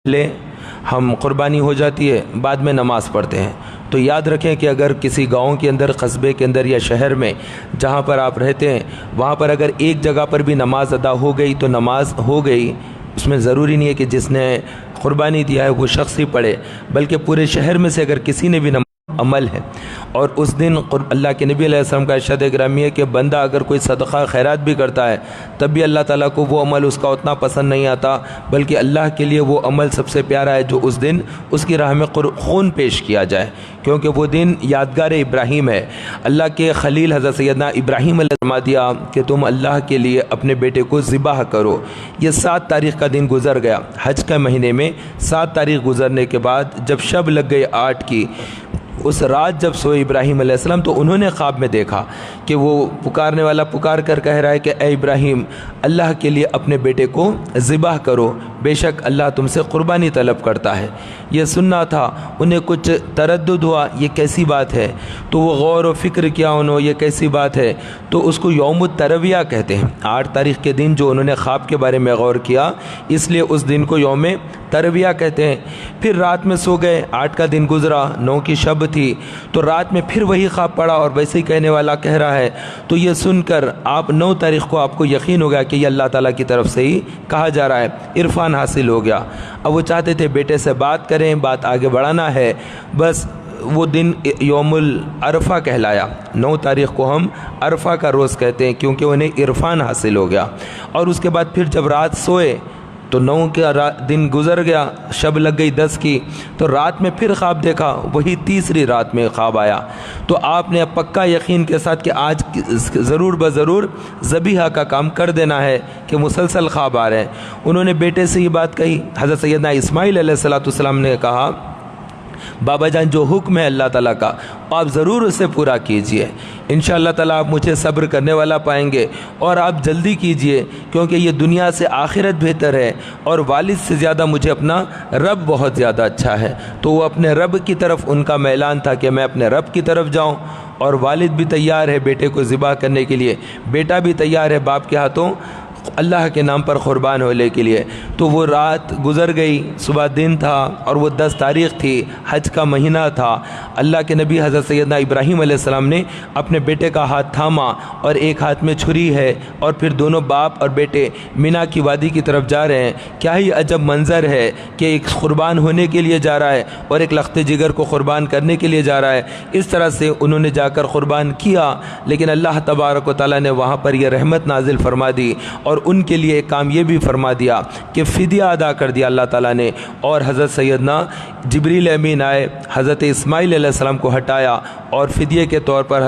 پہلے ہم قربانی ہو جاتی ہے، بعد میں نماز پڑھتے ہیں۔ تو یاد رکھیں کہ اگر کسی گاؤں کے اندر، قصبے کے اندر یا شہر میں جہاں پر آپ رہتے ہیں، وہاں پر اگر ایک جگہ پر بھی نماز ادا ہو گئی تو نماز ہو گئی۔ اس میں ضروری نہیں ہے کہ جس نے قربانی دیا ہے وہ شخص ہی پڑھے، بلکہ پورے شہر میں سے اگر کسی نے بھی عمل ہے۔ اور اس دن اللہ کے نبی علیہ السلام کا ارشاد گرامی ہے کہ بندہ اگر کوئی صدقہ خیرات بھی کرتا ہے تب بھی اللہ تعالیٰ کو وہ عمل اس کا اتنا پسند نہیں آتا، بلکہ اللہ کے لیے وہ عمل سب سے پیارا ہے جو اس دن اس کی راہ میں خون پیش کیا جائے، کیونکہ وہ دن یادگار ابراہیم ہے۔ اللہ کے خلیل حضرت سیدنا ابراہیم علیہ السلام فرما دیا کہ تم اللہ کے لیے اپنے بیٹے کو ذبح کرو۔ یہ 7 تاریخ کا دن گزر گیا، حج کے مہینے میں 7 تاریخ گزرنے کے بعد جب شب لگ گئی 8 کی، اس رات جب سوئے ابراہیم علیہ السلام تو انہوں نے خواب میں دیکھا کہ وہ پکارنے والا پکار کر کہہ رہا ہے کہ اے ابراہیم، اللہ کے لیے اپنے بیٹے کو ذبح کرو، بے شک اللہ تم سے قربانی طلب کرتا ہے۔ یہ سننا تھا، انہیں کچھ تردد ہوا یہ کیسی بات ہے، تو وہ غور و فکر کیا انہوں، یہ کیسی بات ہے، تو اس کو یوم الترویہ کہتے ہیں۔ 8 تاریخ کے دن جو انہوں نے خواب کے بارے میں غور کیا، اس لیے اس دن کو یوم ترویہ کہتے ہیں۔ پھر رات میں سو گئے، 8 کا دن گزرا، 9 کی شب تھی، تو رات میں پھر وہی خواب پڑا اور ویسے ہی کہنے والا کہہ رہا ہے۔ تو یہ سن کر آپ 9 تاریخ کو آپ کو یقین ہو گیا کہ یہ اللہ تعالیٰ کی طرف سے ہی کہا جا رہا ہے، عرفان حاصل ہو گیا۔ اب وہ چاہتے تھے بیٹے سے بات کریں، بات آگے بڑھانا ہے، بس وہ دن یوم العرفہ کہلایا۔ 9 تاریخ کو ہم عرفہ کا روز کہتے ہیں کیونکہ انہیں عرفان حاصل ہو گیا۔ اور اس کے بعد پھر جب رات سوئے تو 9 کا دن گزر گیا، شب لگ گئی 10 کی، تو رات میں پھر خواب دیکھا، وہی تیسری رات میں خواب آیا۔ تو آپ نے پکا یقین کے ساتھ کہ آج ضرور بضرور ذبیحہ کا کام کر دینا ہے کہ مسلسل خواب آ رہے ہیں۔ انہوں نے بیٹے سے یہ بات کہی۔ حضرت سیدنا اسماعیل علیہ السلام نے کہا، بابا جان جو حکم ہے اللہ تعالیٰ کا آپ ضرور اسے پورا کیجئے، انشاءاللہ تعالیٰ آپ مجھے صبر کرنے والا پائیں گے، اور آپ جلدی کیجئے کیونکہ یہ دنیا سے آخرت بہتر ہے، اور والد سے زیادہ مجھے اپنا رب بہت زیادہ اچھا ہے۔ تو وہ اپنے رب کی طرف ان کا میلان تھا کہ میں اپنے رب کی طرف جاؤں، اور والد بھی تیار ہے بیٹے کو ذبح کرنے کے لیے، بیٹا بھی تیار ہے باپ کے ہاتھوں اللہ کے نام پر قربان ہونے کے لیے۔ تو وہ رات گزر گئی، صبح دن تھا، اور وہ 10 تاریخ تھی، حج کا مہینہ تھا۔ اللہ کے نبی حضرت سیدنا ابراہیم علیہ السلام نے اپنے بیٹے کا ہاتھ تھاما، اور ایک ہاتھ میں چھری ہے، اور پھر دونوں باپ اور بیٹے مینا کی وادی کی طرف جا رہے ہیں۔ کیا ہی عجب منظر ہے کہ ایک قربان ہونے کے لیے جا رہا ہے اور ایک لخت جگر کو قربان کرنے کے لیے جا رہا ہے۔ اس طرح سے انہوں نے جا کر قربان کیا، لیکن اللہ تبارک و تعالیٰ نے وہاں پر یہ رحمت نازل فرما دی، اور ان کے لیے ایک کام یہ بھی فرما دیا کہ فدیہ ادا کر دیا اللہ تعالیٰ نے۔ اور حضرت سیدنا جبریل امین آئے، حضرت اسماعیل علیہ السلام کو ہٹایا، اور فدیے کے طور پر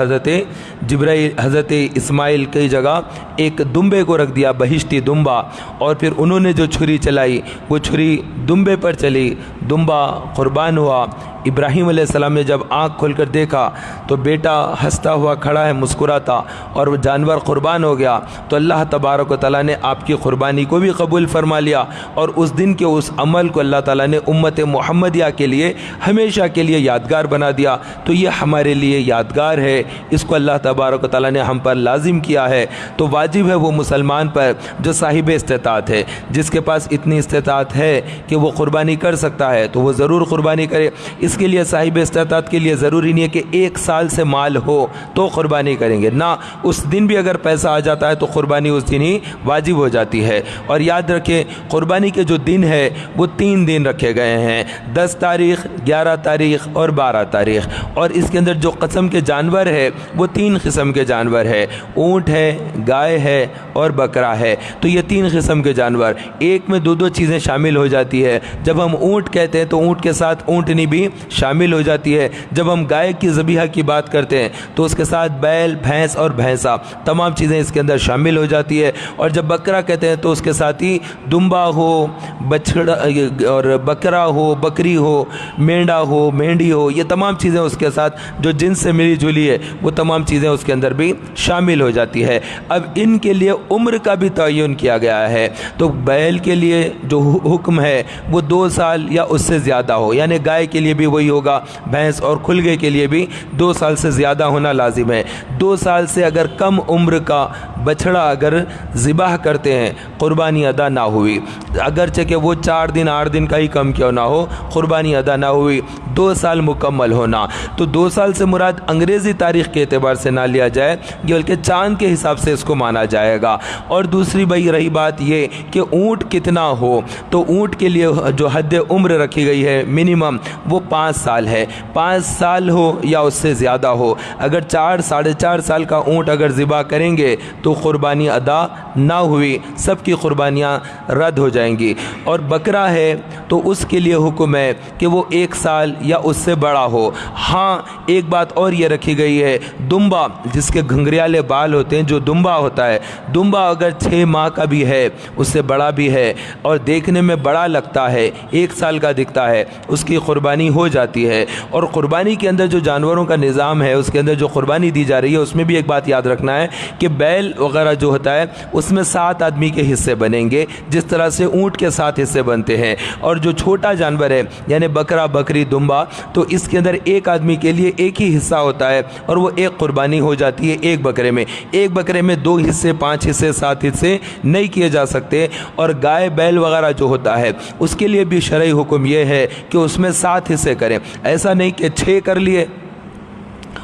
حضرت اسماعیل کی جگہ ایک دمبے کو رکھ دیا، بہشتی دمبا، اور پھر انہوں نے جو چھری چلائی وہ چھری دمبے پر چلی، دمبا قربان ہوا۔ ابراہیم علیہ السلام نے جب آنکھ کھول کر دیکھا تو بیٹا ہنستا ہوا کھڑا ہے، مسکراتا، اور وہ جانور قربان ہو گیا۔ تو اللہ تبارک و تعالیٰ نے آپ کی قربانی کو بھی قبول فرما لیا، اور اس دن کے اس عمل کو اللہ تعالیٰ نے امت محمدیہ کے لیے ہمیشہ کے لیے یادگار بنا دیا۔ تو یہ ہمارے لیے یادگار ہے، اس کو اللہ تبارک و تعالیٰ نے ہم پر لازم کیا ہے۔ تو واجب ہے وہ مسلمان پر جو صاحب استطاعت ہے، جس کے پاس اتنی استطاعت ہے کہ وہ قربانی کر سکتا ہے تو وہ ضرور قربانی کرے۔ اس کے لیے صاحب استطاعت کے لیے ضروری نہیں ہے کہ 1 سال سے مال ہو تو قربانی کریں گے، نہ، اس دن بھی اگر پیسہ آ جاتا ہے تو قربانی اس دن ہی واجب ہو جاتی ہے۔ اور یاد رکھیں قربانی کے جو دن ہے وہ 3 دن رکھے گئے ہیں، 10 تاریخ، 11 تاریخ اور 12 تاریخ۔ اور اس کے اندر جو قسم کے جانور ہے وہ 3 قسم کے جانور ہے، اونٹ ہے، گائے ہے اور بکرا ہے۔ تو یہ 3 قسم کے جانور، ایک میں 2 چیزیں شامل ہو جاتی ہے۔ جب ہم اونٹ کہتے ہیں تو اونٹ کے ساتھ اونٹنی بھی شامل ہو جاتی ہے۔ جب ہم گائے کی ذبیحہ کی بات کرتے ہیں تو اس کے ساتھ بیل، بھینس اور بھینسا تمام چیزیں اس کے اندر شامل ہو جاتی ہے۔ اور جب بکرا کہتے ہیں تو اس کے ساتھ ہی دمبا ہو، بچڑا اور بکرا ہو، بکری ہو، مینڈا ہو، مینڈی ہو، یہ تمام چیزیں اس کے ساتھ جو جنس سے ملی جلی ہے وہ تمام چیزیں اس کے اندر بھی شامل ہو جاتی ہے۔ اب جن کے لیے عمر کا بھی تعین کیا گیا ہے، تو بیل کے لیے جو حکم ہے وہ 2 سال یا اس سے زیادہ ہو، یعنی گائے کے لیے بھی وہی ہوگا، بھینس اور کھلگے کے لیے بھی 2 سال سے زیادہ ہونا لازم ہے۔ 2 سال سے اگر کم عمر کا بچڑا اگر ذبح کرتے ہیں، قربانی ادا نہ ہوئی، اگرچہ کہ وہ 4 دن 8 دن کا ہی کم کیوں نہ ہو، قربانی ادا نہ ہوئی، 2 سال مکمل ہونا۔ تو 2 سال سے مراد انگریزی تاریخ کے اعتبار سے نہ لیا جائے، بلکہ چاند کے حساب سے اس کو مانا جائے گا۔ اور دوسری بھائی رہی بات یہ کہ اونٹ کتنا ہو، تو اونٹ کے لیے جو حد عمر رکھی گئی ہے منیمم وہ 5 سال ہے، 5 سال ہو یا اس سے زیادہ ہو۔ اگر 4 ساڑھے 4 سال کا اونٹ اگر ذبح کریں گے تو قربانی ادا نہ ہوئی، سب کی قربانیاں رد ہو جائیں گی۔ اور بکرا ہے تو اس کے لیے حکم ہے کہ وہ 1 سال یا اس سے بڑا ہو۔ ہاں ایک بات اور یہ رکھی گئی ہے، دمبا جس کے گھنگریالے بال ہوتے ہیں، جو دمبا ہوتا ہے، دمبا اگر 6 ماہ کا بھی ہے، اس سے بڑا بھی ہے اور دیکھنے میں بڑا لگتا ہے، 1 سال کا دکھتا ہے، اس کی قربانی ہو جاتی ہے۔ اور قربانی کے اندر جو جانوروں کا نظام ہے، اس کے اندر جو قربانی دی جا رہی ہے، اس میں بھی ایک بات یاد رکھنا ہے کہ بیل وغیرہ جو ہوتا ہے اس میں 7 آدمی کے حصے بنیں گے، جس طرح سے اونٹ کے 7 حصے بنتے ہیں۔ اور جو چھوٹا جانور ہے یعنی بکرا، بکری، دمبا، تو اس کے اندر 1 آدمی کے لیے 1 ہی حصہ ہوتا ہے اور وہ 1 قربانی ہو جاتی ہے ایک بکرے میں۔ ایک بکرے میں 2 حصے، 5 حصے، 7 حصے نہیں کیے جا سکتے۔ اور گائے بیل وغیرہ جو ہوتا ہے اس کے لیے بھی شرعی حکم یہ ہے کہ اس میں 7 حصے کریں، ایسا نہیں کہ 6 کر لیے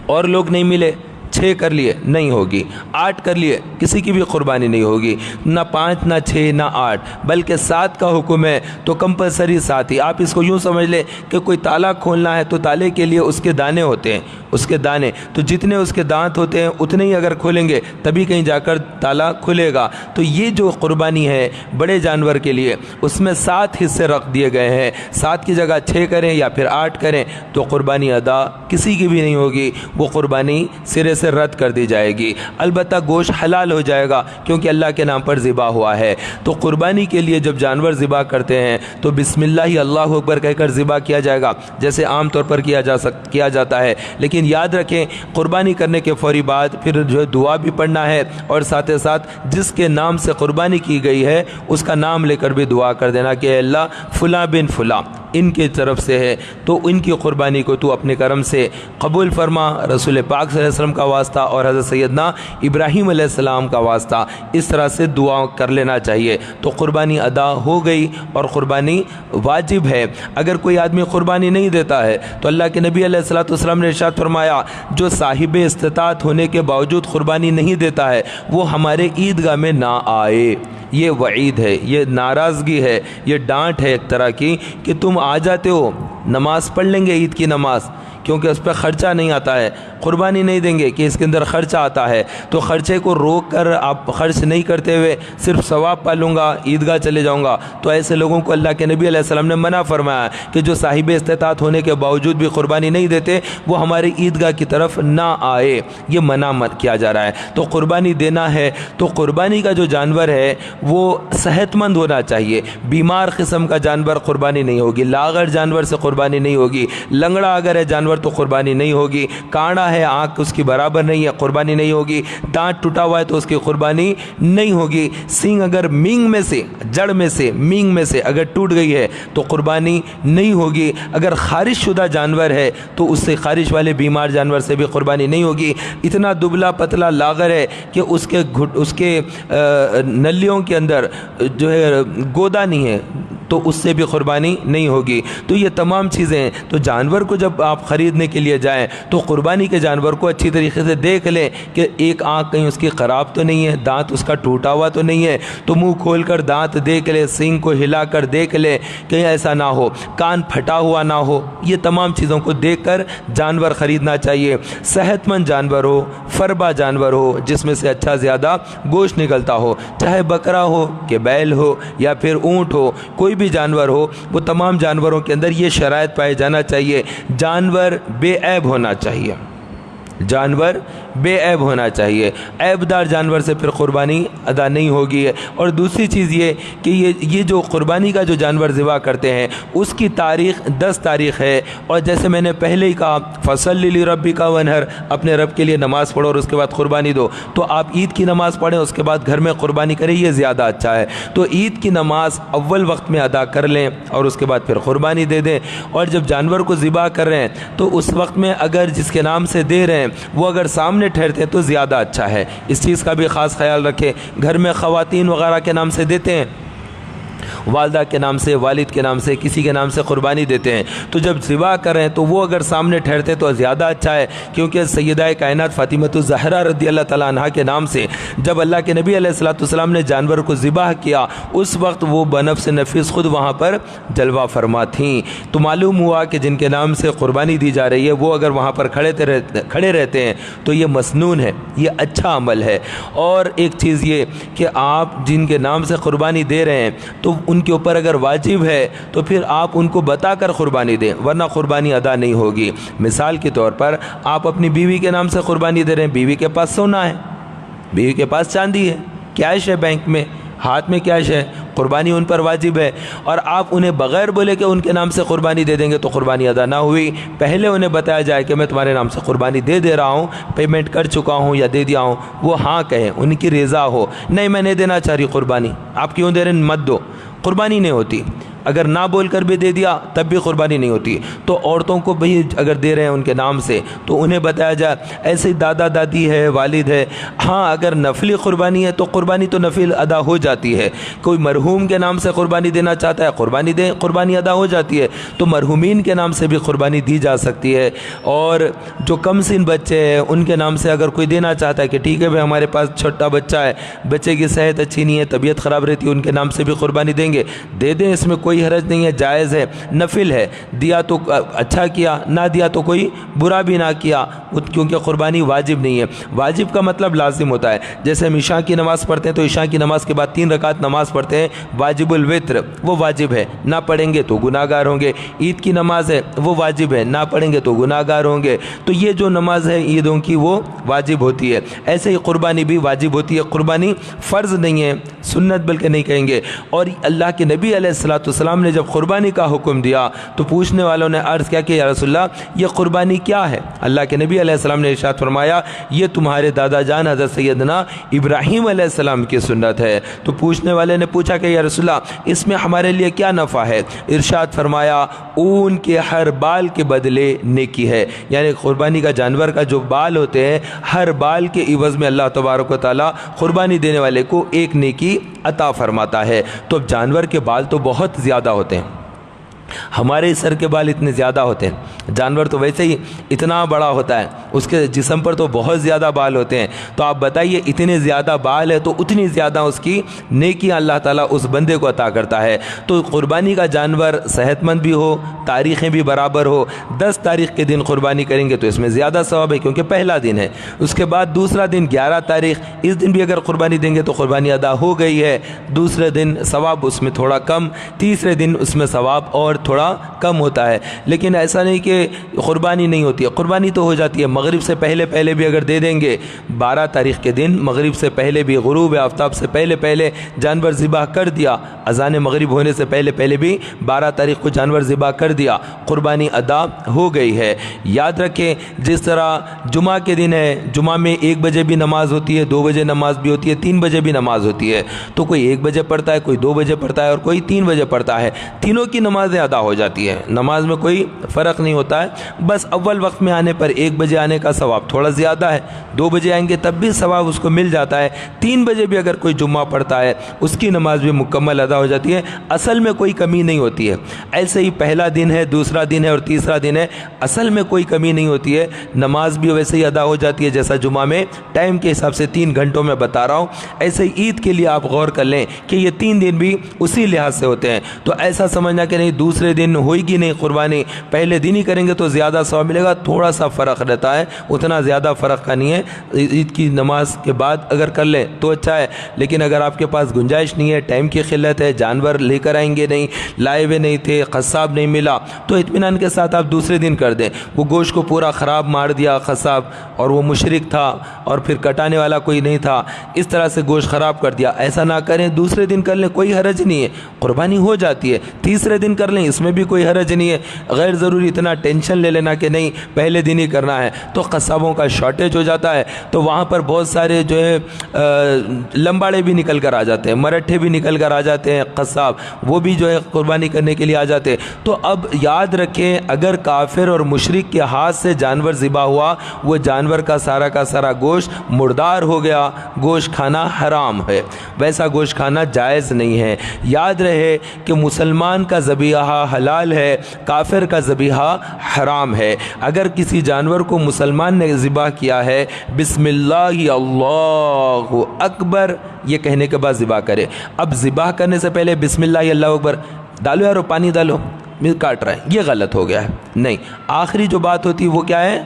اور لوگ نہیں ملے، 6 کر لیے نہیں ہوگی، 8 کر لیے کسی کی بھی قربانی نہیں ہوگی، نہ 5 نہ 6 نہ 8 بلکہ 7 کا حکم ہے، تو کمپلسری 7 ہی۔ آپ اس کو یوں سمجھ لیں کہ کوئی تالا کھولنا ہے تو تالے کے لیے اس کے دانے ہوتے ہیں، اس کے دانے، تو جتنے اس کے دانت ہوتے ہیں اتنے ہی اگر کھولیں گے تبھی کہیں جا کر تالا کھلے گا۔ تو یہ جو قربانی ہے بڑے جانور کے لیے، اس میں 7 حصے رکھ دیے گئے ہیں، 7 کی جگہ 6 کریں یا پھر 8 کریں تو قربانی ادا کسی کی بھی نہیں ہوگی، وہ قربانی سرے سے رد کر دی جائے گی۔ البتہ گوشت حلال ہو جائے گا کیونکہ اللہ کے نام پر ذبح ہوا ہے۔ تو قربانی کے لیے جب جانور ذبح کرتے ہیں تو بسم اللہ اللہ اکبر کہہ کر ذبح کیا جائے گا، جیسے عام طور پر کیا جاتا ہے، لیکن یاد رکھیں قربانی کرنے کے فوری بعد پھر جو دعا بھی پڑھنا ہے، اور ساتھ ساتھ جس کے نام سے قربانی کی گئی ہے اس کا نام لے کر بھی دعا کر دینا کہ اے اللہ فلاں بن فلاں ان کے طرف سے ہے، تو ان کی قربانی کو تو اپنے کرم سے قبول فرما، رسول پاک صلی اللہ علیہ وسلم کا واسطہ اور حضرت سیدنا ابراہیم علیہ السلام کا واسطہ، اس طرح سے دعا کر لینا چاہیے۔ تو قربانی ادا ہو گئی اور قربانی واجب ہے۔ اگر کوئی آدمی قربانی نہیں دیتا ہے تو اللہ کے نبی علیہ الصلوۃ والسلام نے ارشاد فرمایا، جو صاحب استطاعت ہونے کے باوجود قربانی نہیں دیتا ہے وہ ہمارے عیدگاہ میں نہ آئے۔ یہ وعید ہے، یہ ناراضگی ہے، یہ ڈانٹ ہے ایک طرح کی کہ تم آ جاتے ہو، نماز پڑھ لیں گے عید کی نماز، کیونکہ اس پہ خرچہ نہیں آتا ہے، قربانی نہیں دیں گے کہ اس کے اندر خرچہ آتا ہے، تو خرچے کو روک کر آپ خرچ نہیں کرتے ہوئے صرف ثواب پالوں گا، عیدگاہ چلے جاؤں گا، تو ایسے لوگوں کو اللہ کے نبی علیہ السلام نے منع فرمایا کہ جو صاحب استطاعت ہونے کے باوجود بھی قربانی نہیں دیتے وہ ہماری عیدگاہ کی طرف نہ آئے، یہ منع کیا جا رہا ہے۔ تو قربانی دینا ہے تو قربانی کا جو جانور ہے وہ صحت مند ہونا چاہیے، بیمار قسم کا جانور قربانی نہیں ہوگی، لاغر جانور سے قربانی نہیں ہوگی، لنگڑا اگر ہے جانور تو قربانی نہیں ہوگی، کانڑا ہے آنکھ اس کی برابر نہیں ہے قربانی نہیں ہوگی، دانت ٹوٹا ہوا ہے تو اس کی قربانی نہیں ہوگی، سینگ اگر مینگ میں سے جڑ میں سے مینگ میں سے اگر ٹوٹ گئی ہے تو قربانی نہیں ہوگی، اگر خارش شدہ جانور ہے تو اس سے خارش والے بیمار جانور سے بھی قربانی نہیں ہوگی، اتنا دبلا پتلا لاغر ہے کہ اس کے نلیوں کے اندر جو ہے گودا نہیں ہے تو اس سے بھی قربانی نہیں ہوگی۔ تو یہ تمام چیزیں ہیں۔ تو جانور کو جب آپ خریدنے کے لیے جائیں تو قربانی کے جانور کو اچھی طریقے سے دیکھ لیں کہ ایک آنکھ کہیں اس کی خراب تو نہیں ہے، دانت اس کا ٹوٹا ہوا تو نہیں ہے، تو منہ کھول کر دانت دیکھ لیں، سینگ کو ہلا کر دیکھ لیں کہیں ایسا نہ ہو، کان پھٹا ہوا نہ ہو، یہ تمام چیزوں کو دیکھ کر جانور خریدنا چاہیے۔ صحت مند جانور ہو، فربا جانور ہو جس میں سے اچھا زیادہ گوشت نکلتا ہو، چاہے بکرا ہو کہ بیل ہو یا پھر اونٹ ہو، کوئی بھی جانور ہو، وہ تمام جانوروں کے اندر یہ شرائط پائے جانا چاہیے، جانور بے عیب ہونا چاہیے، جانور بے عیب ہونا چاہیے، عیب دار جانور سے پھر قربانی ادا نہیں ہوگی ہے۔ اور دوسری چیز یہ کہ یہ جو قربانی کا جو جانور ذبح کرتے ہیں اس کی تاریخ 10 تاریخ ہے، اور جیسے میں نے پہلے ہی کہا فصلی لربک وانحر، اپنے رب کے لیے نماز پڑھو اور اس کے بعد قربانی دو، تو آپ عید کی نماز پڑھیں اس کے بعد گھر میں قربانی کریں، یہ زیادہ اچھا ہے۔ تو عید کی نماز اول وقت میں ادا کر لیں اور اس کے بعد پھر قربانی دے دیں، اور جب جانور کو ذبح کر رہے ہیں تو اس وقت میں اگر جس کے نام سے دے رہے ہیں وہ اگر سامنے ٹھہرتے ہیں تو زیادہ اچھا ہے، اس چیز کا بھی خاص خیال رکھیں۔ گھر میں خواتین وغیرہ کے نام سے دیتے ہیں، والدہ کے نام سے، والد کے نام سے، کسی کے نام سے قربانی دیتے ہیں، تو جب ذبح کریں تو وہ اگر سامنے ٹھہرتے تو زیادہ اچھا ہے، کیونکہ سیدہ کائنات فاطمۃ الزہرا رضی اللہ تعالیٰ عنہ کے نام سے جب اللہ کے نبی علیہ السلام نے جانور کو ذبح کیا اس وقت وہ بنفس نفیس خود وہاں پر جلوہ فرما تھیں، تو معلوم ہوا کہ جن کے نام سے قربانی دی جا رہی ہے وہ اگر وہاں پر کھڑے رہتے ہیں تو یہ مسنون ہے، یہ اچھا عمل ہے۔ اور ایک چیز یہ کہ آپ جن کے نام سے قربانی دے رہے ہیں تو ان کے اوپر اگر واجب ہے تو پھر آپ ان کو بتا کر قربانی دیں، ورنہ قربانی ادا نہیں ہوگی۔ مثال کے طور پر آپ اپنی بیوی کے نام سے قربانی دے رہے ہیں، بیوی کے پاس سونا ہے، بیوی کے پاس چاندی ہے، کیش ہے بینک میں، ہاتھ میں کیش ہے، قربانی ان پر واجب ہے، اور آپ انہیں بغیر بولے کہ ان کے نام سے قربانی دے دیں گے تو قربانی ادا نہ ہوئی۔ پہلے انہیں بتایا جائے کہ میں تمہارے نام سے قربانی دے رہا ہوں، پیمنٹ کر چکا ہوں یا دے دیا ہوں، وہ ہاں کہیں، ان کی رضا ہو، نہیں میں نہیں دینا چاہ رہی قربانی، آپ کیوں دے رہے ہیں، مت دو، قربانی نہیں ہوتی۔ اگر نہ بول کر بھی دے دیا تب بھی قربانی نہیں ہوتی۔ تو عورتوں کو بھی اگر دے رہے ہیں ان کے نام سے تو انہیں بتایا جائے، ایسے دادا دادی ہے، والد ہے، ہاں اگر نفلی قربانی ہے تو قربانی تو نفل ادا ہو جاتی ہے، کوئی مرحوم کے نام سے قربانی دینا چاہتا ہے قربانی دیں، قربانی ادا ہو جاتی ہے، تو مرحومین کے نام سے بھی قربانی دی جا سکتی ہے۔ اور جو کم سن بچے ہیں ان کے نام سے اگر کوئی دینا چاہتا ہے کہ ٹھیک ہے بھائی ہمارے پاس چھوٹا بچہ ہے، بچے کی صحت اچھی نہیں ہے، طبیعت خراب رہتی ہے، ان کے نام سے بھی قربانی دیں گے، دے دیں، اس میں کوئی حرج نہیں ہے، جائز ہے، نفل ہے، دیا تو اچھا کیا، نہ دیا تو کوئی برا بھی نہ کیا، کیونکہ قربانی واجب نہیں ہے۔ واجب کا مطلب لازم ہوتا ہے، جیسے ہم عشاء کی نماز پڑھتے ہیں تو عشاء کی نماز کے بعد 3 رکعت نماز پڑھتے ہیں، واجب الوتر، وہ واجب ہے، نہ پڑھیں گے تو گناہ گار ہوں گے۔ عید کی نماز ہے وہ واجب ہے، نہ پڑھیں گے تو گناہ گار ہوں گے۔ تو یہ جو نماز ہے عیدوں کی وہ واجب ہوتی ہے، ایسے ہی قربانی بھی واجب ہوتی ہے۔ قربانی فرض نہیں ہے، سنت بلکہ نہیں کہیں گے۔ اور اللہ کے نبی علیہ السلام نے جب قربانی کا حکم دیا تو پوچھنے والوں نے عرض کیا کہ یا رسول اللہ یہ قربانی کیا ہے؟ اللہ کے نبی علیہ السلام نے ارشاد فرمایا یہ تمہارے دادا جان حضرت سیدنا ابراہیم علیہ السلام کی سنت ہے۔ تو پوچھنے والے نے پوچھا کہ یا رسول اللہ اس میں ہمارے لیے کیا نفع ہے؟ ارشاد فرمایا اون کے ہر بال کے بدلے نیکی ہے، یعنی قربانی کا جانور کا جو بال ہوتے ہیں ہر بال کے عوض میں اللہ تبارک و تعالی قربانی دینے والے کو ایک نیکی عطا فرماتا ہے۔ تو جانور کے بال تو بہت زیادہ ہوتے ہیں، ہمارے سر کے بال اتنے زیادہ ہوتے ہیں، جانور تو ویسے ہی اتنا بڑا ہوتا ہے، اس کے جسم پر تو بہت زیادہ بال ہوتے ہیں، تو آپ بتائیے اتنے زیادہ بال ہے تو اتنی زیادہ اس کی نیکی اللہ تعالیٰ اس بندے کو عطا کرتا ہے۔ تو قربانی کا جانور صحت مند بھی ہو، تاریخیں بھی برابر ہو، 10 تاریخ کے دن قربانی کریں گے تو اس میں زیادہ ثواب ہے کیونکہ پہلا دن ہے، اس کے بعد دوسرا دن 11 تاریخ، اس دن بھی اگر قربانی دیں گے تو قربانی ادا ہو گئی ہے، دوسرے دن ثواب اس میں تھوڑا کم، تیسرے دن اس میں ثواب اور تھوڑا کم ہوتا ہے۔ لیکن ایسا نہیں کہ قربانی نہیں ہوتی ہے، قربانی تو ہو جاتی ہے، مغرب سے پہلے بھی اگر دے دیں گے، 12 تاریخ کے دن مغرب سے پہلے بھی، غروب آفتاب سے پہلے جانور ذبح کر دیا، اذان مغرب ہونے سے پہلے بھی 12 تاریخ کو جانور ذبح کر دیا، قربانی ادا ہو گئی ہے۔ یاد رکھیں جس طرح جمعہ کے دن ہے، جمعہ میں 1 بجے بھی نماز ہوتی ہے، 2 بجے نماز بھی ہوتی ہے، 3 بجے بھی نماز ہوتی ہے، تو کوئی 1 بجے پڑھتا ہے، کوئی 2 بجے پڑھتا ہے اور کوئی 3 بجے پڑھتا ہے، تینوں کی نمازیں ادا ہو جاتی ہے، نماز میں کوئی فرق نہیں ہوتا ہے، بس اول وقت میں آنے پر 1 بجے آنے کا ثواب تھوڑا زیادہ ہے، 2 بجے آئیں گے تب بھی ثواب اس کو مل جاتا ہے، 3 بجے بھی اگر کوئی جمعہ پڑھتا ہے اس کی نماز بھی مکمل ادا ہو جاتی ہے، اصل میں کوئی کمی نہیں ہوتی ہے۔ ایسے ہی پہلا دن ہے، دوسرا دن ہے اور تیسرا دن ہے، اصل میں کوئی کمی نہیں ہوتی ہے، نماز بھی ویسے ہی ادا ہو جاتی ہے جیسا جمعہ میں ٹائم کے حساب سے 3 گھنٹوں میں بتا رہا ہوں۔ ایسے عید کے لیے آپ غور کر لیں کہ یہ 3 دن بھی اسی لحاظ سے ہوتے ہیں، تو ایسا سمجھنا کہ نہیں دوسرے دوسرے دن ہوئے گی نہیں قربانی, پہلے دن ہی کریں گے تو زیادہ ثواب ملے گا. تھوڑا سا فرق رہتا ہے, اتنا زیادہ فرق کا نہیں ہے. عید کی نماز کے بعد اگر کر لیں تو اچھا ہے, لیکن اگر آپ کے پاس گنجائش نہیں ہے, ٹائم کی قلت ہے, جانور لے کر آئیں گے نہیں, لائے ہوئے نہیں تھے, قصاب نہیں ملا, تو اطمینان کے ساتھ آپ دوسرے دن کر دیں. وہ گوشت کو پورا خراب مار دیا قصاب, اور وہ مشرک تھا اور پھر کٹانے والا کوئی نہیں تھا, اس طرح سے گوشت خراب کر دیا, ایسا نہ کریں. دوسرے دن کر لیں, کوئی حرج نہیں ہے, قربانی ہو جاتی ہے. تیسرے دن کر لیں, اس میں بھی کوئی حرج نہیں ہے. غیر ضروری اتنا ٹینشن لے لینا کہ نہیں پہلے دن ہی کرنا ہے, تو قصابوں کا شارٹیج ہو جاتا ہے. تو وہاں پر بہت سارے جو ہے لمباڑے بھی نکل کر آ جاتے ہیں, مرٹھے بھی نکل کر آ جاتے ہیں, قصاب وہ بھی جو ہے قربانی کرنے کے لیے آ جاتے ہیں. تو اب یاد رکھیں, اگر کافر اور مشرک کے ہاتھ سے جانور ذبح ہوا, وہ جانور کا سارا گوشت مردار ہو گیا, گوشت کھانا حرام ہے, ویسا گوشت کھانا جائز نہیں ہے. یاد رہے کہ مسلمان کا ذبیحہ حلال ہے, کافر کا ذبیحہ حرام ہے. اگر کسی جانور کو مسلمان نے ذبح کیا ہے, بسم اللہ اللہ اکبر یہ کہنے کے بعد ذبح کرے. اب ذبح کرنے سے پہلے بسم اللہ اللہ اکبر ڈالو یارو, پانی ڈالو, کاٹ رہا ہے, یہ غلط ہو گیا ہے. نہیں, آخری جو بات ہوتی ہے وہ کیا ہے,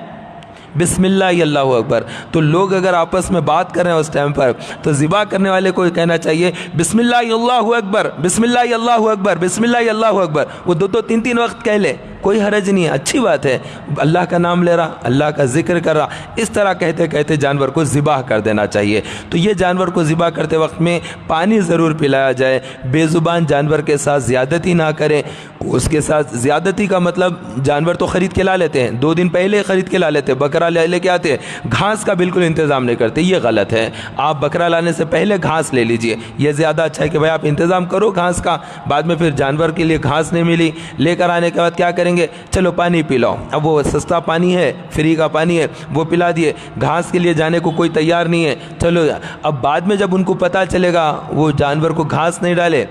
بسم اللہ اللہ اکبر. تو لوگ اگر آپس میں بات کر رہے ہیں اس ٹائم پر, تو ذبح کرنے والے کو کہنا چاہیے بسم اللہ اللہ اکبر, بسم اللہ اللہ اکبر, بسم اللہ اللہ اکبر. وہ دو تین وقت کہہ لے, کوئی حرج نہیں ہے, اچھی بات ہے. اللہ کا نام لے رہا, اللہ کا ذکر کر رہا, اس طرح کہتے کہتے جانور کو ذبح کر دینا چاہیے. تو یہ جانور کو ذبح کرتے وقت میں پانی ضرور پلایا جائے. بے زبان جانور کے ساتھ زیادتی نہ کریں. اس کے ساتھ زیادتی کا مطلب, جانور تو خرید کے لا لیتے ہیں, 2 دن پہلے خرید کے لا لیتے ہیں, بکرا لے کے آتے ہیں, گھاس کا بالکل انتظام نہیں کرتے, یہ غلط ہے. آپ بکرا لانے سے پہلے گھاس لے لیجئے, یہ زیادہ اچھا ہے کہ بھائی آپ انتظام کرو گھاس کا. بعد میں پھر جانور کے لیے گھاس نہیں ملی, لے کر آنے کے بعد کیا کریں گے, چلو پانی پلاؤ. اب وہ سستا پانی ہے, فری کا پانی ہے, وہ پلا دیے. گھاس کے لیے جانے کو کوئی تیار نہیں ہے, چلو. اب بعد میں جب ان کو پتہ چلے گا, وہ جانور کو گھاس نہیں ڈالے,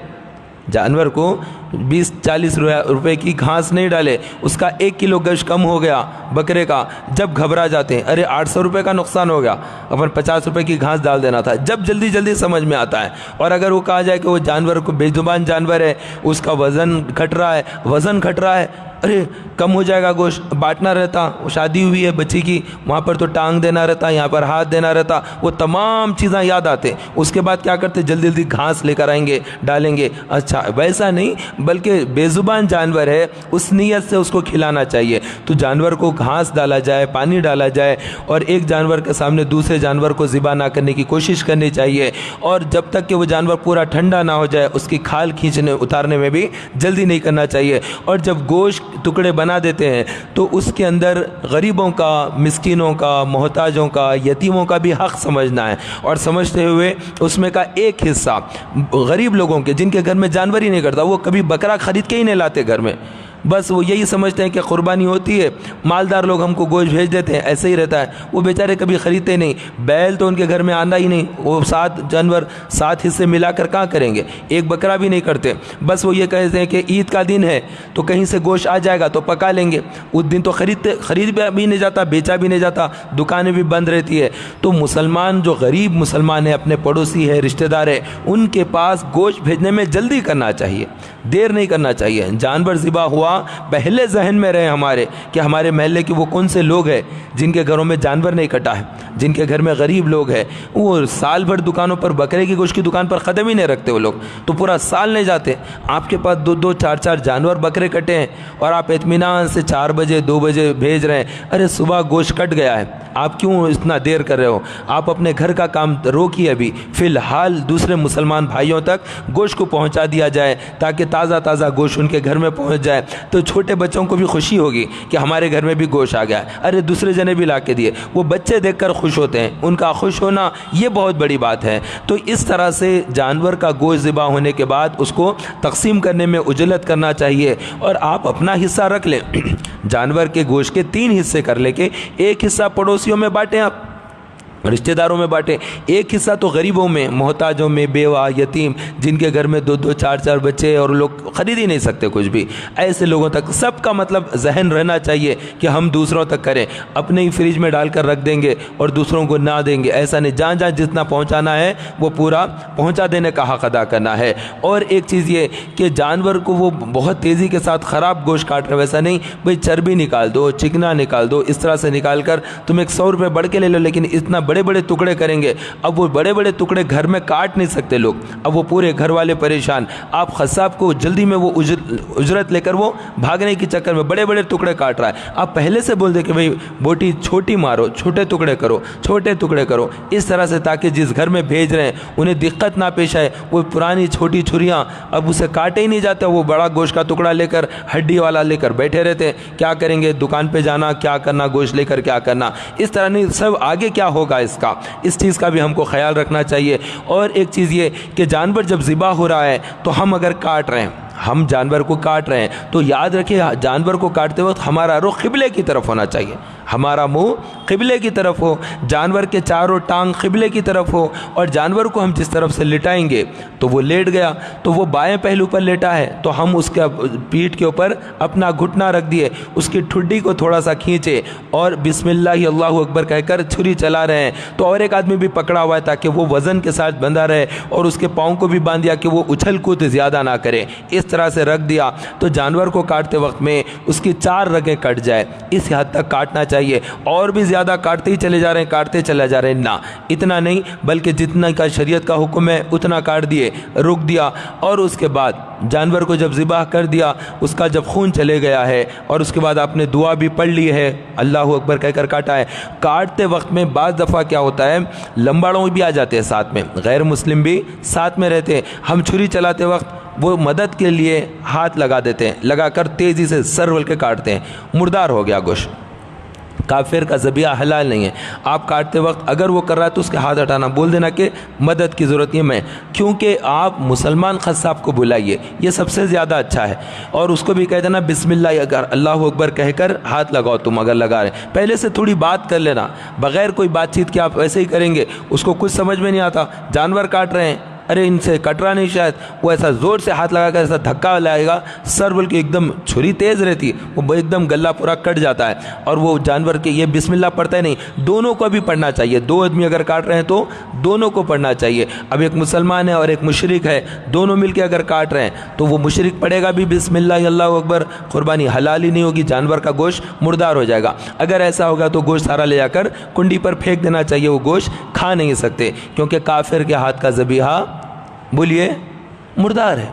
جانور کو 20-40 روپے کی گھاس نہیں ڈالے, اس کا 1 کلو گوشت کم ہو گیا بکرے کا, جب گھبرا جاتے ہیں, ارے 800 روپے کا نقصان ہو گیا, اپن 50 روپے کی گھاس ڈال دینا تھا. جب جلدی سمجھ میں آتا ہے. اور اگر وہ کہا جائے کہ وہ جانور کو بے زبان جانور ہے, اس کا وزن گھٹ رہا ہے, ارے کم ہو جائے گا گوشت, بانٹنا رہتا, شادی ہوئی ہے بچی کی, وہاں پر تو ٹانگ دینا رہتا, یہاں پر ہاتھ دینا رہتا, وہ تمام چیزیں یاد آتے. اس کے بعد کیا کرتے, جلدی گھاس لے کر آئیں گے, ڈالیں گے. اچھا, ویسا نہیں, بلکہ بے زبان جانور ہے, اس نیت سے اس کو کھلانا چاہیے. تو جانور کو گھاس ڈالا جائے, پانی ڈالا جائے, اور ایک جانور کے سامنے دوسرے جانور کو ذبح نہ کرنے کی کوشش کرنی چاہیے. اور جب تک کہ وہ جانور پورا ٹھنڈا نہ ہو جائے, اس کی کھال اتارنے میں بھی جلدی نہیں کرنا چاہیے. اور جب گوشت ٹکڑے بنا دیتے ہیں تو اس کے اندر غریبوں کا, مسکینوں کا, محتاجوں کا, یتیموں کا بھی حق سمجھنا ہے. اور سمجھتے ہوئے اس میں کا ایک حصہ غریب لوگوں کے, جن کے گھر میں جانور ہی نہیں کرتا, وہ کبھی بکرا خرید کے ہی نہیں لاتے گھر میں, بس وہ یہی سمجھتے ہیں کہ قربانی ہوتی ہے, مالدار لوگ ہم کو گوشت بھیج دیتے ہیں, ایسے ہی رہتا ہے. وہ بیچارے کبھی خریدتے نہیں, بیل تو ان کے گھر میں آنا ہی نہیں, وہ 7 جانور 7 حصے ملا کر کہاں کریں گے, ایک بکرا بھی نہیں کرتے. بس وہ یہ کہتے ہیں کہ عید کا دن ہے تو کہیں سے گوشت آ جائے گا تو پکا لیں گے. اس دن تو خرید بھی نہیں جاتا, بیچا بھی نہیں جاتا, دکانیں بھی بند رہتی ہے. تو مسلمان جو غریب مسلمان ہے, اپنے پڑوسی ہے, رشتہ دار ہے, ان کے پاس گوشت بھیجنے میں جلدی کرنا چاہیے, دیر نہیں کرنا چاہیے. جانور ذبح ہوا, پہلے ذہن میں رہے ہمارے کہ ہمارے محلے کے وہ کون سے لوگ ہیں جن کے گھروں میں جانور نہیں کٹا ہے, جن کے گھر میں غریب لوگ ہیں, وہ سال بھر دکانوں پر بکرے کی گوشت کی دکان پر قدم ہی نہیں رکھتے. وہ لوگ تو پورا سال نہیں جاتے. آپ کے پاس 2-2 4-4 جانور بکرے کٹے ہیں, اور آپ اطمینان سے 4 بجے 2 بجے بھیج رہے ہیں. ارے صبح گوشت کٹ گیا ہے, آپ کیوں اتنا دیر کر رہے ہو؟ آپ اپنے گھر کا کام روکیے ابھی, فی الحال دوسرے مسلمان بھائیوں تک گوشت کو پہنچا دیا جائے تاکہ تازہ گوشت ان کے گھر میں پہنچ جائے. تو چھوٹے بچوں کو بھی خوشی ہوگی کہ ہمارے گھر میں بھی گوشت آ گیا ہے, ارے دوسرے جنے بھی لا کے دیے. وہ بچے دیکھ کر خوش ہوتے ہیں, ان کا خوش ہونا یہ بہت بڑی بات ہے. تو اس طرح سے جانور کا گوشت ذبح ہونے کے بعد اس کو تقسیم کرنے میں عجلت کرنا چاہیے, اور آپ اپنا حصہ رکھ لیں. جانور کے گوشت کے 3 حصے کر لے کے 1 حصہ پڑوسیوں میں بانٹیں آپ, رشتہ داروں میں بانٹیں، ایک حصہ تو غریبوں میں، محتاجوں میں، بیوہ، یتیم، جن کے گھر میں 2 4 بچے اور لوگ خرید ہی نہیں سکتے کچھ بھی، ایسے لوگوں تک سب کا مطلب ذہن رہنا چاہیے کہ ہم دوسروں تک کریں، اپنے ہی فریج میں ڈال کر رکھ دیں گے اور دوسروں کو نہ دیں گے، ایسا نہیں، جہاں جہاں جتنا پہنچانا ہے وہ پورا پہنچا دینے کا حق ادا کرنا ہے۔ اور ایک چیز یہ کہ جانور کو وہ بہت تیزی کے ساتھ خراب گوشت کاٹ رہے، ویسا نہیں، بھئی چربی نکال دو، چکنا نکال دو، اس طرح سے نکال کر تم ایک 100 روپے بڑھ کے لے لو، لیکن اتنا بڑے بڑے ٹکڑے کریں گے، اب وہ بڑے بڑے ٹکڑے گھر میں کاٹ نہیں سکتے لوگ، اب وہ پورے گھر والے پریشان، آپ قصاب کو جلدی میں وہ اجرت لے کر وہ بھاگنے کی چکر میں بڑے بڑے ٹکڑے کاٹ رہا ہے، آپ پہلے سے بول دیں کہ بھئی بوٹی چھوٹی مارو، چھوٹے ٹکڑے کرو، چھوٹے ٹکڑے کرو، اس طرح سے تاکہ جس گھر میں بھیج رہے ہیں انہیں دقت نہ پیش آئے، وہ پرانی چھوٹی چھریاں اب اسے کاٹے ہی نہیں جاتا، وہ بڑا گوشت کا ٹکڑا لے کر ہڈی والا لے کر بیٹھے رہتے ہیں، کیا کریں گے، دکان پہ جانا، کیا کرنا، گوشت لے کر کیا کرنا، اس طرح نہیں، سب آگے کیا ہوگا اس چیز کا بھی ہم کو خیال رکھنا چاہیے۔ اور ایک چیز یہ کہ جانور جب ذبح ہو رہا ہے تو ہم اگر کاٹ رہے ہیں، ہم جانور کو کاٹ رہے ہیں تو یاد رکھیں جانور کو کاٹتے وقت ہمارا رخ قبلے کی طرف ہونا چاہیے، ہمارا منہ قبلے کی طرف ہو، جانور کے چاروں ٹانگ قبلے کی طرف ہو، اور جانور کو ہم جس طرف سے لٹائیں گے تو وہ لیٹ گیا تو وہ بائیں پہلو پر لیٹا ہے تو ہم اس کے پیٹھ کے اوپر اپنا گھٹنا رکھ دیے، اس کی ٹھڈی کو تھوڑا سا کھینچے اور بسم اللہ اللہ اکبر کہہ کر چھری چلا رہے ہیں، تو اور ایک آدمی بھی پکڑا ہوا ہے تاکہ وہ وزن کے ساتھ بندھا رہے، اور اس کے پاؤں کو بھی باندھ دیا کہ وہ اچھل کود زیادہ نہ کرے، اس طرح سے رکھ دیا تو جانور کو کاٹتے وقت میں اس کی 4 رگیں کٹ جائے، اس حد تک کاٹنا چاہیے، اور بھی زیادہ کاٹتے ہی چلے جا رہے ہیں، کاٹتے چلے جا رہے ہیں، نہ اتنا نہیں، بلکہ جتنا کا شریعت کا حکم ہے اتنا کاٹ دیے، رک دیا، اور اس کے بعد جانور کو جب ذبح کر دیا، اس کا جب خون چلے گیا ہے اور اس کے بعد آپ نے دعا بھی پڑھ لی ہے، اللہ اکبر کہہ کر کاٹا ہے، کاٹتے وقت میں بعض دفعہ کیا ہوتا ہے لمباڑوں بھی آ جاتے ہیں ساتھ میں، غیر مسلم بھی ساتھ میں رہتے ہیں، ہم چھری چلاتے وقت وہ مدد کے لیے ہاتھ لگا دیتے ہیں، لگا کر تیزی سے سر ول کے کاٹتے ہیں، مردار ہو گیا گوشت، کافر کا ذبیحہ حلال نہیں ہے، آپ کاٹتے وقت اگر وہ کر رہا ہے تو اس کے ہاتھ ہٹانا، بول دینا کہ مدد کی ضرورت ہے میں، کیونکہ آپ مسلمان قصاب کو بلائیے، یہ سب سے زیادہ اچھا ہے، اور اس کو بھی کہہ دینا بسم اللہ اگر اللہ اکبر کہہ کر ہاتھ لگاؤ، تم اگر لگا رہے ہیں پہلے سے تھوڑی بات کر لینا، بغیر کوئی بات چیت کے آپ ایسے ہی کریں گے، اس کو کچھ سمجھ میں نہیں آتا، جانور کاٹ رہے ہیں، ارے ان سے کٹ رہا نہیں شاید، وہ ایسا زور سے ہاتھ لگا کر ایسا دھکا لائے گا، سر بلکہ ایک دم چھری تیز رہتی ہے، وہ ایک دم گلا پورا کٹ جاتا ہے، اور وہ جانور کے یہ بسم اللہ پڑھتا ہے نہیں، دونوں کو بھی پڑھنا چاہیے، 2 آدمی اگر کاٹ رہے ہیں تو دونوں کو پڑھنا چاہیے، اب ایک مسلمان ہے اور ایک مشرک ہے، دونوں مل کے اگر کاٹ رہے ہیں تو وہ مشرک پڑھے گا بھی بسم اللہ اللہ اکبر، قربانی حلال ہی نہیں ہوگی، جانور کا گوشت مردار ہو جائے گا، اگر ایسا ہوگا تو گوشت سارا لے جا کر کنڈی پر پھینک دینا چاہیے، وہ گوشت کھا نہیں سکتے، کیونکہ کافر کے ہاتھ کا ذبیحہ بولیے مردار ہے،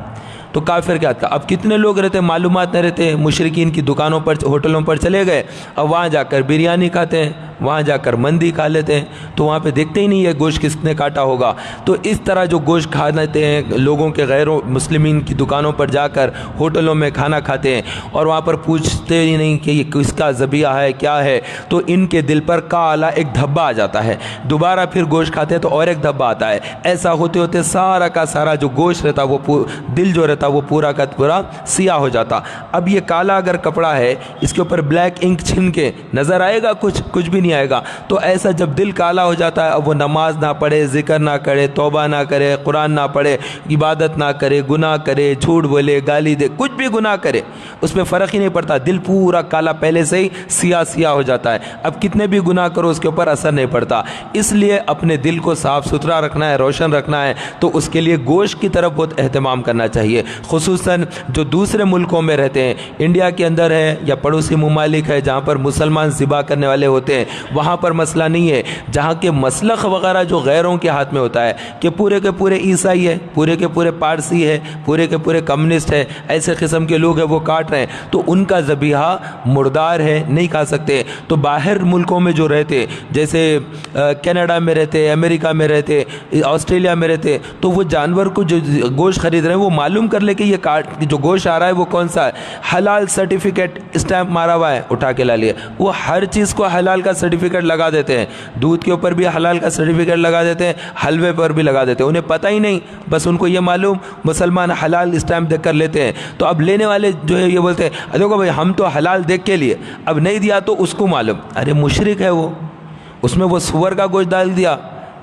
تو کافر کے ہاتھ کا، اب کتنے لوگ رہتے معلومات نہ رہتے، مشرکین کی دکانوں پر ہوٹلوں پر چلے گئے، اب وہاں جا کر بریانی کھاتے ہیں، وہاں جا کر مندی کھا لیتے ہیں، تو وہاں پہ دیکھتے ہی نہیں ہے گوشت کس نے کاٹا ہوگا، تو اس طرح جو گوشت کھا لیتے ہیں لوگوں کے غیر مسلمین کی دکانوں پر جا کر ہوٹلوں میں کھانا کھاتے ہیں اور وہاں پر پوچھتے ہی نہیں کہ یہ کس کا ذبیحہ ہے کیا ہے، تو ان کے دل پر کالا ایک دھبا آ جاتا ہے، دوبارہ پھر گوشت کھاتے ہیں تو اور ایک دھبا آتا ہے، ایسا ہوتے ہوتے سارا کا سارا جو گوشت رہتا وہ دل جو رہتا وہ پورا کا پورا سیاہ ہو جاتا۔ اب یہ کالا اگر کپڑا ہے اس کے اوپر بلیک انک چھن کے نظر آئے گا، کچھ بھی نہیں آئے گا، تو ایسا جب دل کالا ہو جاتا ہے اب وہ نماز نہ پڑھے، ذکر نہ کرے، توبہ نہ کرے، قرآن نہ پڑھے، عبادت نہ کرے، گناہ کرے، جھوٹ بولے، گالی دے، کچھ بھی گناہ کرے، اس میں فرق ہی نہیں پڑتا، دل پورا کالا پہلے سے ہی سیاہ ہو جاتا ہے، اب کتنے بھی گناہ کرو اس کے اوپر اثر نہیں پڑتا، اس لیے اپنے دل کو صاف ستھرا رکھنا ہے، روشن رکھنا ہے، تو اس کے لیے گوشت کی طرف بہت اہتمام کرنا چاہیے، خصوصاً جو دوسرے ملکوں میں رہتے ہیں، انڈیا کے اندر ہے یا پڑوسی ممالک ہے جہاں پر مسلمان ذبح کرنے والے ہوتے ہیں، وہاں پر مسئلہ نہیں ہے، جہاں کے مسلخ وغیرہ جو غیروں کے ہاتھ میں ہوتا ہے کہ پورے کے پورے عیسائی ہے، پورے کے پورے پارسی ہے، پورے کے پورے کمیونسٹ ہے، ایسے قسم کے لوگ ہیں وہ کاٹ رہے ہیں، تو ان کا ذبیحہ مردار ہے، نہیں کھا سکتے، تو باہر ملکوں میں جو رہتے جیسے کینیڈا میں رہتے، امریکہ میں رہتے، آسٹریلیا میں رہتے، تو وہ جانور کو جو گوشت خرید رہے ہیں وہ معلوم کر لے کہ یہ جو گوشت آ رہا ہے وہ کون سا ہے، حلال سرٹیفکیٹ اسٹیمپ مارا ہوا ہے، اٹھا کے لا لیا، وہ ہر چیز کو حلال کا سرٹیفکیٹ لگا دیتے ہیں، دودھ کے اوپر بھی حلال کا سرٹیفکیٹ لگا دیتے ہیں، حلوے پر بھی لگا دیتے ہیں، انہیں پتہ ہی نہیں، بس ان کو یہ معلوم مسلمان حلال اسٹیمپ دیکھ کر لیتے ہیں، تو اب لینے والے جو ہے یہ بولتے ہیں دیکھو بھائی ہم تو حلال دیکھ کے لیے، اب نہیں دیا تو اس کو معلوم، ارے مشرک ہے اس میں وہ سور کا گوشت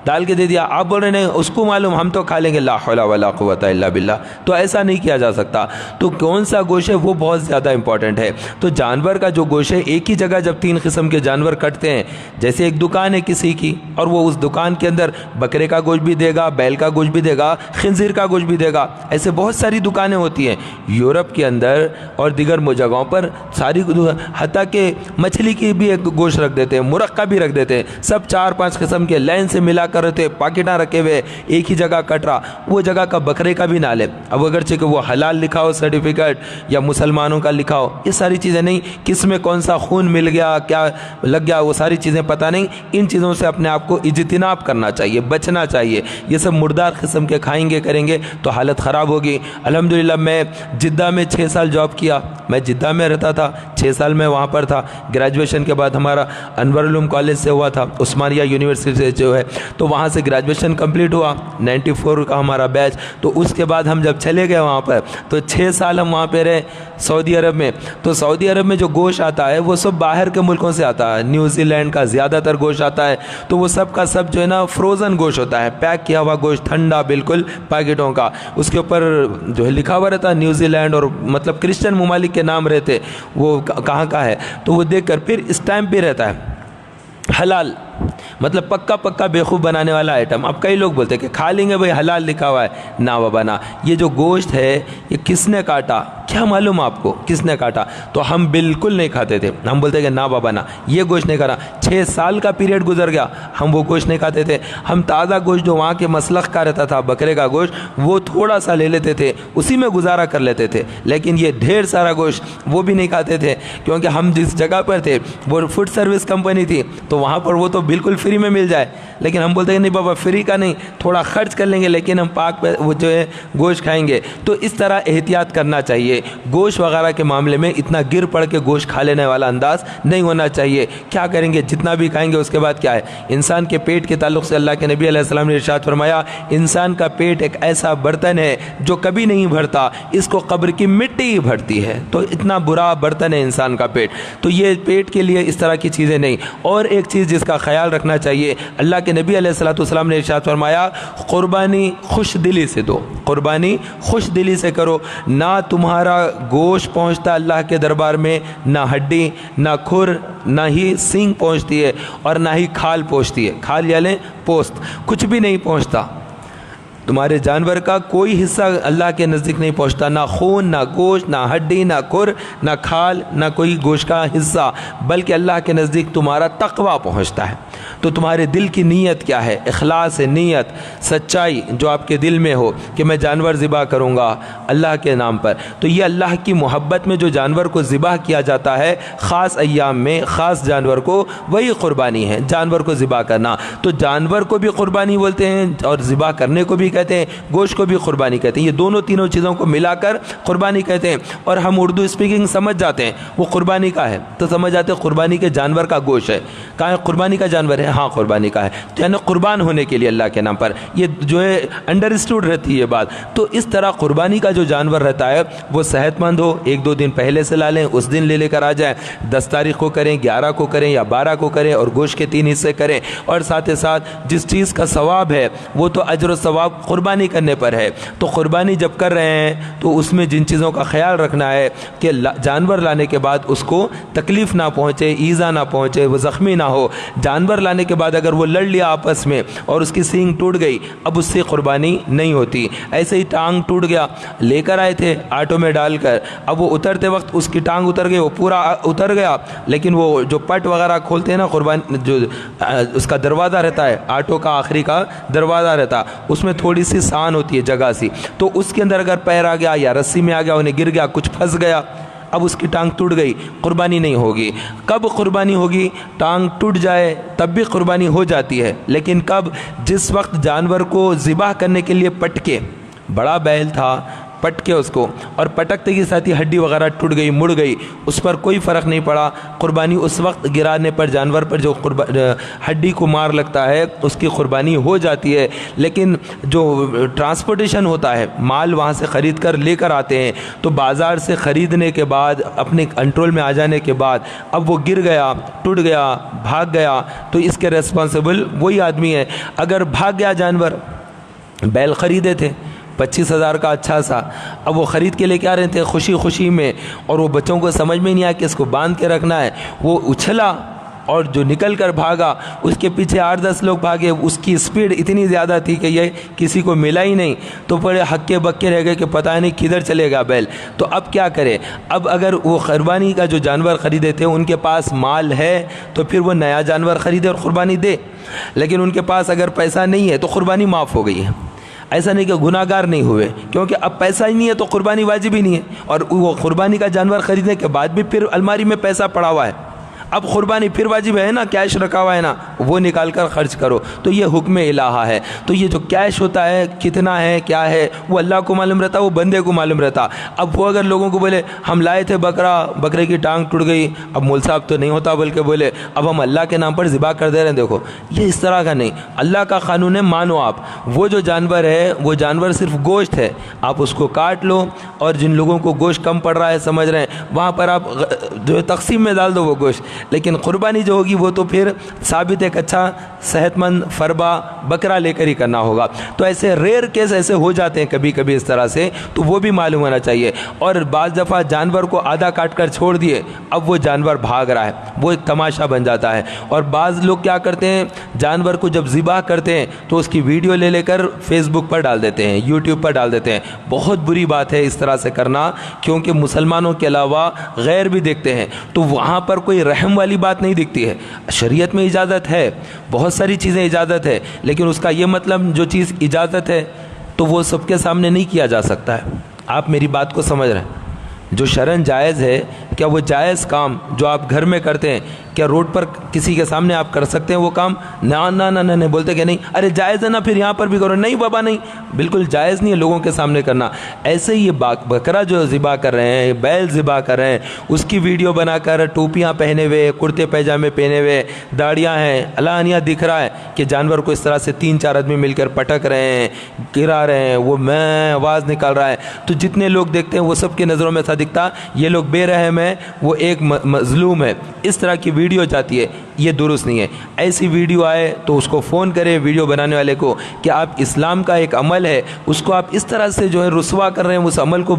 ڈال کے دے دیا، آپ بول رہے ہیں اس کو معلوم، ہم تو کھا لیں گے، لا حول ولا قوت الا باللہ. تو ایسا نہیں کیا جا سکتا. تو کون سا گوشت ہے وہ بہت زیادہ امپورٹنٹ ہے. تو جانور کا جو گوشت ہے، ایک ہی جگہ جب 3 قسم کے جانور کٹتے ہیں، جیسے ایک دکان ہے کسی کی اور وہ اس دکان کے اندر بکرے کا گوشت بھی دے گا، بیل کا گوشت بھی دے گا، خنزیر کا گوشت بھی دے گا، ایسے بہت ساری دکانیں ہوتی ہیں یورپ کے اندر اور دیگر جگہوں پر. ساری حتیٰ کہ مچھلی کی بھی ایک گوشت رکھ دیتے ہیں، مرغ کا بھی رکھ دیتے ہیں، سب 4-5 قسم کے لائن سے ملا کر رہتے، پاکٹاں رکھے ہوئے، ایک ہی جگہ کٹ رہا. وہ جگہ کا بکرے کا بھی نہ لے. اب اگرچہ کہ وہ حلال لکھا ہو سرٹیفکیٹ یا مسلمانوں کا لکھا ہو، یہ ساری چیزیں نہیں، کس میں کون سا خون مل گیا، کیا لگ گیا، وہ ساری چیزیں پتہ نہیں. ان چیزوں سے اپنے آپ کو اجتناب کرنا چاہیے، بچنا چاہیے. یہ سب مردار قسم کے کھائیں گے کریں گے تو حالت خراب ہوگی. الحمدللہ میں جدہ میں 6 سال جاب کیا. میں جدہ میں رہتا تھا، 6 سال میں وہاں پر تھا. گریجویشن کے بعد ہمارا انور العلوم کالج سے ہوا تھا، عثمانیہ یونیورسٹی سے جو ہے، تو وہاں سے گریجویشن کمپلیٹ ہوا 94 کا ہمارا بیچ. تو اس کے بعد ہم جب چلے گئے وہاں پر تو 6 سال ہم وہاں پہ رہے سعودی عرب میں. تو سعودی عرب میں جو گوشت آتا ہے وہ سب باہر کے ملکوں سے آتا ہے. نیوزی لینڈ کا زیادہ تر گوشت آتا ہے. تو وہ سب کا سب جو ہے نا فروزن گوشت ہوتا ہے، پیک کیا ہوا گوشت، ٹھنڈا بالکل پیکٹوں کا. اس کے اوپر جو ہے لکھا ہوا رہتا ہے نیوزی لینڈ، اور مطلب کرسچن ممالک کے نام رہتے، وہ کہاں کا ہے. تو وہ دیکھ کر پھر اسٹیمپ بھی رہتا ہے حلال، مطلب پکا بیخوب بنانے والا آئٹم. اب کئی لوگ بولتے ہیں کہ کھا لیں گے بھائی حلال لکھا ہوا ہے. نہ بابا نہ. یہ جو گوشت ہے یہ کس نے کاٹا، کیا معلوم آپ کو کس نے کاٹا. تو ہم بالکل نہیں کھاتے تھے. ہم بولتے کہ نہ بابا نہ، یہ گوشت نہیں کھانا. 6 سال کا پیریڈ گزر گیا، ہم وہ گوشت نہیں کھاتے تھے. ہم تازہ گوشت جو وہاں کے مسلخ کا رہتا تھا، بکرے کا گوشت، وہ تھوڑا سا لے لیتے تھے، اسی میں گزارا کر لیتے تھے. لیکن یہ ڈھیر سارا گوشت وہ بھی نہیں کھاتے تھے، کیونکہ ہم جس جگہ پر تھے وہ فوڈ سروس کمپنی تھی. تو وہاں پر وہ تو بالکل فری میں مل جائے. لیکن ہم بولتے ہیں نہیں بابا فری کا نہیں، تھوڑا خرچ کر لیں گے لیکن ہم پاک وہ جو ہے گوشت کھائیں گے. تو اس طرح احتیاط کرنا چاہیے. گوشت وغیرہ کے معاملے میں اتنا گر پڑ کے گوشت کھا لینے والا انداز نہیں ہونا چاہیے. کیا کریں گے، جتنا بھی کھائیں گے اس کے بعد کیا ہے. انسان کے پیٹ کے تعلق سے اللہ کے نبی علیہ السلام نے ارشاد فرمایا، انسان کا پیٹ ایک ایسا برتن ہے جو کبھی نہیں بھرتا، اس کو قبر کی مٹی ہی بھرتی ہے. تو اتنا برا برتن ہے انسان کا پیٹ. تو یہ پیٹ کے لیے اس طرح کی چیزیں نہیں. اور ایک چیز جس کا خیال رکھنا چاہیے، اللہ کے نبی علیہ السلام نے ارشاد فرمایا، قربانی خوش دلی سے دو، قربانی خوش دلی سے کرو. نہ تمہارا گوشت پہنچتا اللہ کے دربار میں، نہ ہڈی، نہ کھر، نہ ہی سینگ پہنچتی ہے، اور نہ ہی کھال پہنچتی ہے. کھال یا لیں پوست، کچھ بھی نہیں پہنچتا. تمہارے جانور کا کوئی حصہ اللہ کے نزدیک نہیں پہنچتا، نہ خون، نہ گوشت، نہ ہڈی، نہ کھر، نہ کھال، نہ کوئی گوشت کا حصہ، بلکہ اللہ کے نزدیک تمہارا تقویٰ پہنچتا ہے. تو تمہارے دل کی نیت کیا ہے، اخلاص نیت، سچائی جو آپ کے دل میں ہو کہ میں جانور ذبح کروں گا اللہ کے نام پر. تو یہ اللہ کی محبت میں جو جانور کو ذبح کیا جاتا ہے خاص ایام میں، خاص جانور کو، وہی قربانی ہے، جانور کو ذبح کرنا. تو جانور کو بھی قربانی بولتے ہیں اور ذبح کرنے کو بھی کہتے ہیں، گوشت کو بھی قربانی کہتے ہیں. یہ دونوں تینوں چیزوں کو ملا کر قربانی کہتے ہیں. اور ہم اردو اسپیکنگ سمجھ جاتے ہیں وہ قربانی کا ہے تو سمجھ جاتے ہیں قربانی کے جانور کا گوشت ہے. کہاں ہے قربانی کا جانور ہے؟ ہاں قربانی کا ہے، یعنی قربان ہونے کے لیے اللہ کے نام پر. یہ جو ہے انڈرسٹوڈ رہتی ہے یہ بات. تو اس طرح قربانی کا جو جانور رہتا ہے وہ صحت مند ہو، 1-2 دن پہلے سے لا لیں، اس دن لے کر آ جائیں. 10 تاریخ کو کریں، 11 کو کریں یا 12 کو کریں، اور گوشت کے 3 حصے کریں. اور ساتھ ہی ساتھ جس چیز کا ثواب ہے وہ تو اجر و ثواب قربانی کرنے پر ہے. تو قربانی جب کر رہے ہیں تو اس میں جن چیزوں کا خیال رکھنا ہے کہ جانور لانے کے بعد اس کو تکلیف نہ پہنچے، ایزا نہ پہنچے، وہ زخمی نہ ہو. جانور لانے کے بعد اگر وہ لڑ لیا آپس میں اور اس کی سینگ ٹوٹ گئی، اب اس سے قربانی نہیں ہوتی. ایسے ہی ٹانگ ٹوٹ گیا، لے کر آئے تھے آٹو میں ڈال کر، اب وہ اترتے وقت اس کی ٹانگ اتر گئی، وہ پورا اتر گیا، لیکن وہ جو پٹ وغیرہ کھولتے ہیں نا قربانی، جو اس کا دروازہ رہتا ہے، آٹو کا آخری کا دروازہ رہتا، اس میں تھوڑی سی سان ہوتی ہے جگہ سی، تو اس کے اندر اگر پیر آ گیا یا رسی میں آ گیا، انہیں گر گیا، کچھ پھنس گیا، اب اس کی ٹانگ ٹوٹ گئی، قربانی نہیں ہوگی. کب قربانی ہوگی؟ ٹانگ ٹوٹ جائے تب بھی قربانی ہو جاتی ہے، لیکن کب؟ جس وقت جانور کو ذبح کرنے کے لیے پٹکے، بڑا بیل تھا پٹکے اس کو، اور پٹکتے کے ساتھ ہی ہڈی وغیرہ ٹوٹ گئی، مڑ گئی، اس پر کوئی فرق نہیں پڑا، قربانی اس وقت گرانے پر جانور پر جو ہڈی کو مار لگتا ہے اس کی قربانی ہو جاتی ہے۔ لیکن جو ٹرانسپورٹیشن ہوتا ہے، مال وہاں سے خرید کر لے کر آتے ہیں، تو بازار سے خریدنے کے بعد اپنے کنٹرول میں آ جانے کے بعد اب وہ گر گیا، ٹوٹ گیا، بھاگ گیا، تو اس کے ریسپانسبل وہی آدمی ہے۔ اگر بھاگ گیا جانور، بیل خریدے تھے 25,000 کا اچھا سا، اب وہ خرید کے لے کے آ رہے تھے خوشی خوشی میں، اور وہ بچوں کو سمجھ میں نہیں آیا کہ اس کو باندھ کے رکھنا ہے، وہ اچھلا اور جو نکل کر بھاگا، اس کے پیچھے 8-10 لوگ بھاگے، اس کی سپیڈ اتنی زیادہ تھی کہ یہ کسی کو ملا ہی نہیں، تو بڑے ہکے بکے رہ گئے کہ پتہ نہیں کدھر چلے گا بیل۔ تو اب کیا کرے؟ اب اگر وہ قربانی کا جو جانور خریدے تھے ان کے پاس مال ہے تو پھر وہ نیا جانور خریدے اور قربانی دے، لیکن ان کے پاس اگر پیسہ نہیں ہے تو قربانی معاف ہو گئی ہے۔ ایسا نہیں کہ گناہ گار نہیں ہوئے، کیونکہ اب پیسہ ہی نہیں ہے تو قربانی واجب ہی نہیں ہے، اور وہ قربانی کا جانور خریدنے کے بعد بھی پھر الماری میں پیسہ پڑا ہوا ہے، اب قربانی پھر واجب ہے نا، کیش رکھا ہوا ہے نا، وہ نکال کر خرچ کرو۔ تو یہ حکم الہا ہے۔ تو یہ جو کیش ہوتا ہے کتنا ہے کیا ہے وہ اللہ کو معلوم رہتا، وہ بندے کو معلوم رہتا۔ اب وہ اگر لوگوں کو بولے ہم لائے تھے بکرے کی ٹانگ ٹوٹ گئی، اب مول صاحب تو نہیں ہوتا بلکہ بولے اب ہم اللہ کے نام پر ذبح کر دے رہے ہیں، دیکھو یہ اس طرح کا نہیں، اللہ کا قانون ہے، مانو آپ۔ وہ جو جانور ہے وہ جانور صرف گوشت ہے، آپ اس کو کاٹ لو، اور جن لوگوں کو گوشت کم پڑ رہا ہے سمجھ رہے ہیں وہاں پر آپ جو ہے تقسیم میں ڈال دو وہ گوشت، لیکن قربانی جو ہوگی وہ تو پھر ثابت ایک اچھا صحت مند فربا بکرا لے کر ہی کرنا ہوگا۔ تو ایسے ریئر کیس ایسے ہو جاتے ہیں کبھی کبھی اس طرح سے، تو وہ بھی معلوم ہونا چاہیے۔ اور بعض دفعہ جانور کو آدھا کاٹ کر چھوڑ دیے، اب وہ جانور بھاگ رہا ہے، وہ ایک تماشا بن جاتا ہے۔ اور بعض لوگ کیا کرتے ہیں، جانور کو جب ذبح کرتے ہیں تو اس کی ویڈیو لے کر فیس بک پر ڈال دیتے ہیں، یوٹیوب پر ڈال دیتے ہیں۔ بہت بری بات ہے اس طرح سے کرنا، کیونکہ مسلمانوں کے علاوہ غیر بھی دیکھتے ہیں، تو وہاں پر کوئی رحم والی بات نہیں دکھتی ہے۔ شریعت میں اجازت ہے، بہت ساری چیزیں اجازت ہے، لیکن اس کا یہ مطلب جو چیز اجازت ہے تو وہ سب کے سامنے نہیں کیا جا سکتا ہے۔ آپ میری بات کو سمجھ رہے ہیں؟ جو شرعاً جائز ہے، کیا وہ جائز کام جو آپ گھر میں کرتے ہیں کیا روڈ پر کسی کے سامنے آپ کر سکتے ہیں وہ کام؟ نہ نہ نہ نہ، بولتے کہ نہیں ارے جائز ہے نا پھر یہاں پر بھی کرو، نہیں بابا نہیں، بالکل جائز نہیں ہے لوگوں کے سامنے کرنا۔ ایسے ہی یہ بکرا جو ذبح کر رہے ہیں، بیل ذبح کر رہے ہیں، اس کی ویڈیو بنا کر ٹوپیاں پہنے ہوئے، کرتے پیجامے پہنے ہوئے، داڑیاں ہیں، علانیہ دکھ رہا ہے کہ جانور کو اس طرح سے 3-4 آدمی مل کر پٹک رہے ہیں، گرا رہے ہیں، وہ میں آواز نکال رہا ہے، تو جتنے لوگ دیکھتے ہیں وہ سب کی نظروں میں ایسا دکھتا یہ لوگ بے رحم ہے، وہ ایک مظلوم ہے۔ اس طرح کی ویڈیو جاتی ہے، یہ درست نہیں ہے۔ ایسی ویڈیو آئے تو اس کو فون کرے ویڈیو بنانے والے کو کہ آپ اسلام کا ایک عمل ہے اس کو آپ اس طرح سے جو ہے رسوا کر رہے ہیں، اس عمل کو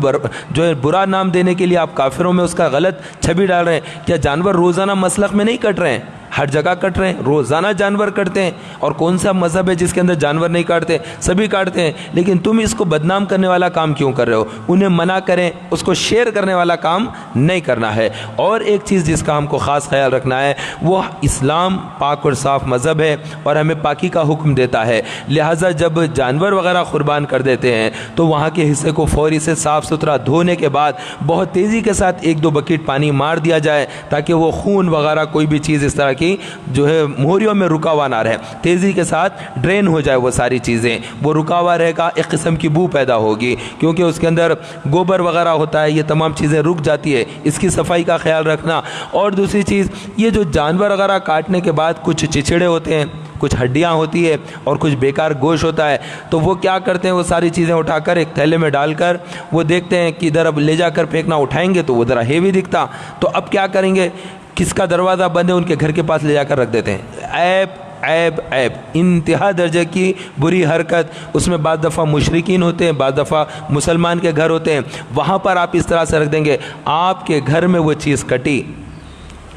جو ہے برا نام دینے کے لیے آپ کافروں میں اس کا غلط چھبی ڈال رہے ہیں۔ کیا جانور روزانہ مسلخ میں نہیں کٹ رہے ہیں؟ ہر جگہ کٹ رہے ہیں، روزانہ جانور کٹتے ہیں، اور کون سا مذہب ہے جس کے اندر جانور نہیں کاٹتے؟ سبھی کاٹتے ہیں، لیکن تم اس کو بدنام کرنے والا کام کیوں کر رہے ہو؟ انہیں منع کریں، اس کو شیئر کرنے والا کام نہیں کرنا ہے۔ اور ایک چیز جس کا ہم کو خاص خیال رکھنا ہے، وہ اسلام پاک اور صاف مذہب ہے اور ہمیں پاکی کا حکم دیتا ہے، لہٰذا جب جانور وغیرہ قربان کر دیتے ہیں تو وہاں کے حصے کو فوری سے صاف ستھرا دھونے کے بعد بہت تیزی کے ساتھ 1-2 بکیٹ پانی مار دیا جائے تاکہ وہ خون وغیرہ کوئی بھی چیز اس طرح کی جو ہے موہریوں میں رکا ہوا نہ رہے، تیزی کے ساتھ ڈرین ہو جائے وہ ساری چیزیں۔ وہ رکا ہوا رہے گا، ایک قسم کی بو پیدا ہوگی کیونکہ اس کے اندر گوبر وغیرہ ہوتا ہے، یہ تمام چیزیں رک جاتی ہے، اس کی صفائی کا خیال رکھنا۔ اور دوسری چیز یہ جو جانور وغیرہ کاٹنے کے بعد کچھ چچڑے ہوتے ہیں، کچھ ہڈیاں ہوتی ہے اور کچھ بیکار گوشت ہوتا ہے، تو وہ کیا کرتے ہیں، وہ ساری چیزیں اٹھا کر ایک تھیلے میں ڈال کر وہ دیکھتے ہیں کہ ادھر اب لے جا کر پھینکنا، اٹھائیں گے تو وہ ذرا ہیوی دکھتا، تو اب کیا کریں گے، کس کا دروازہ بند ہے ان کے گھر کے پاس لے جا کر رکھ دیتے ہیں۔ عیب عیب عیب، انتہا درجے کی بری حرکت۔ اس میں بعض دفعہ مشرکین ہوتے ہیں، بعض دفعہ مسلمان کے گھر ہوتے ہیں، وہاں پر آپ اس طرح سے رکھ دیں گے، آپ کے گھر میں وہ چیز کٹی،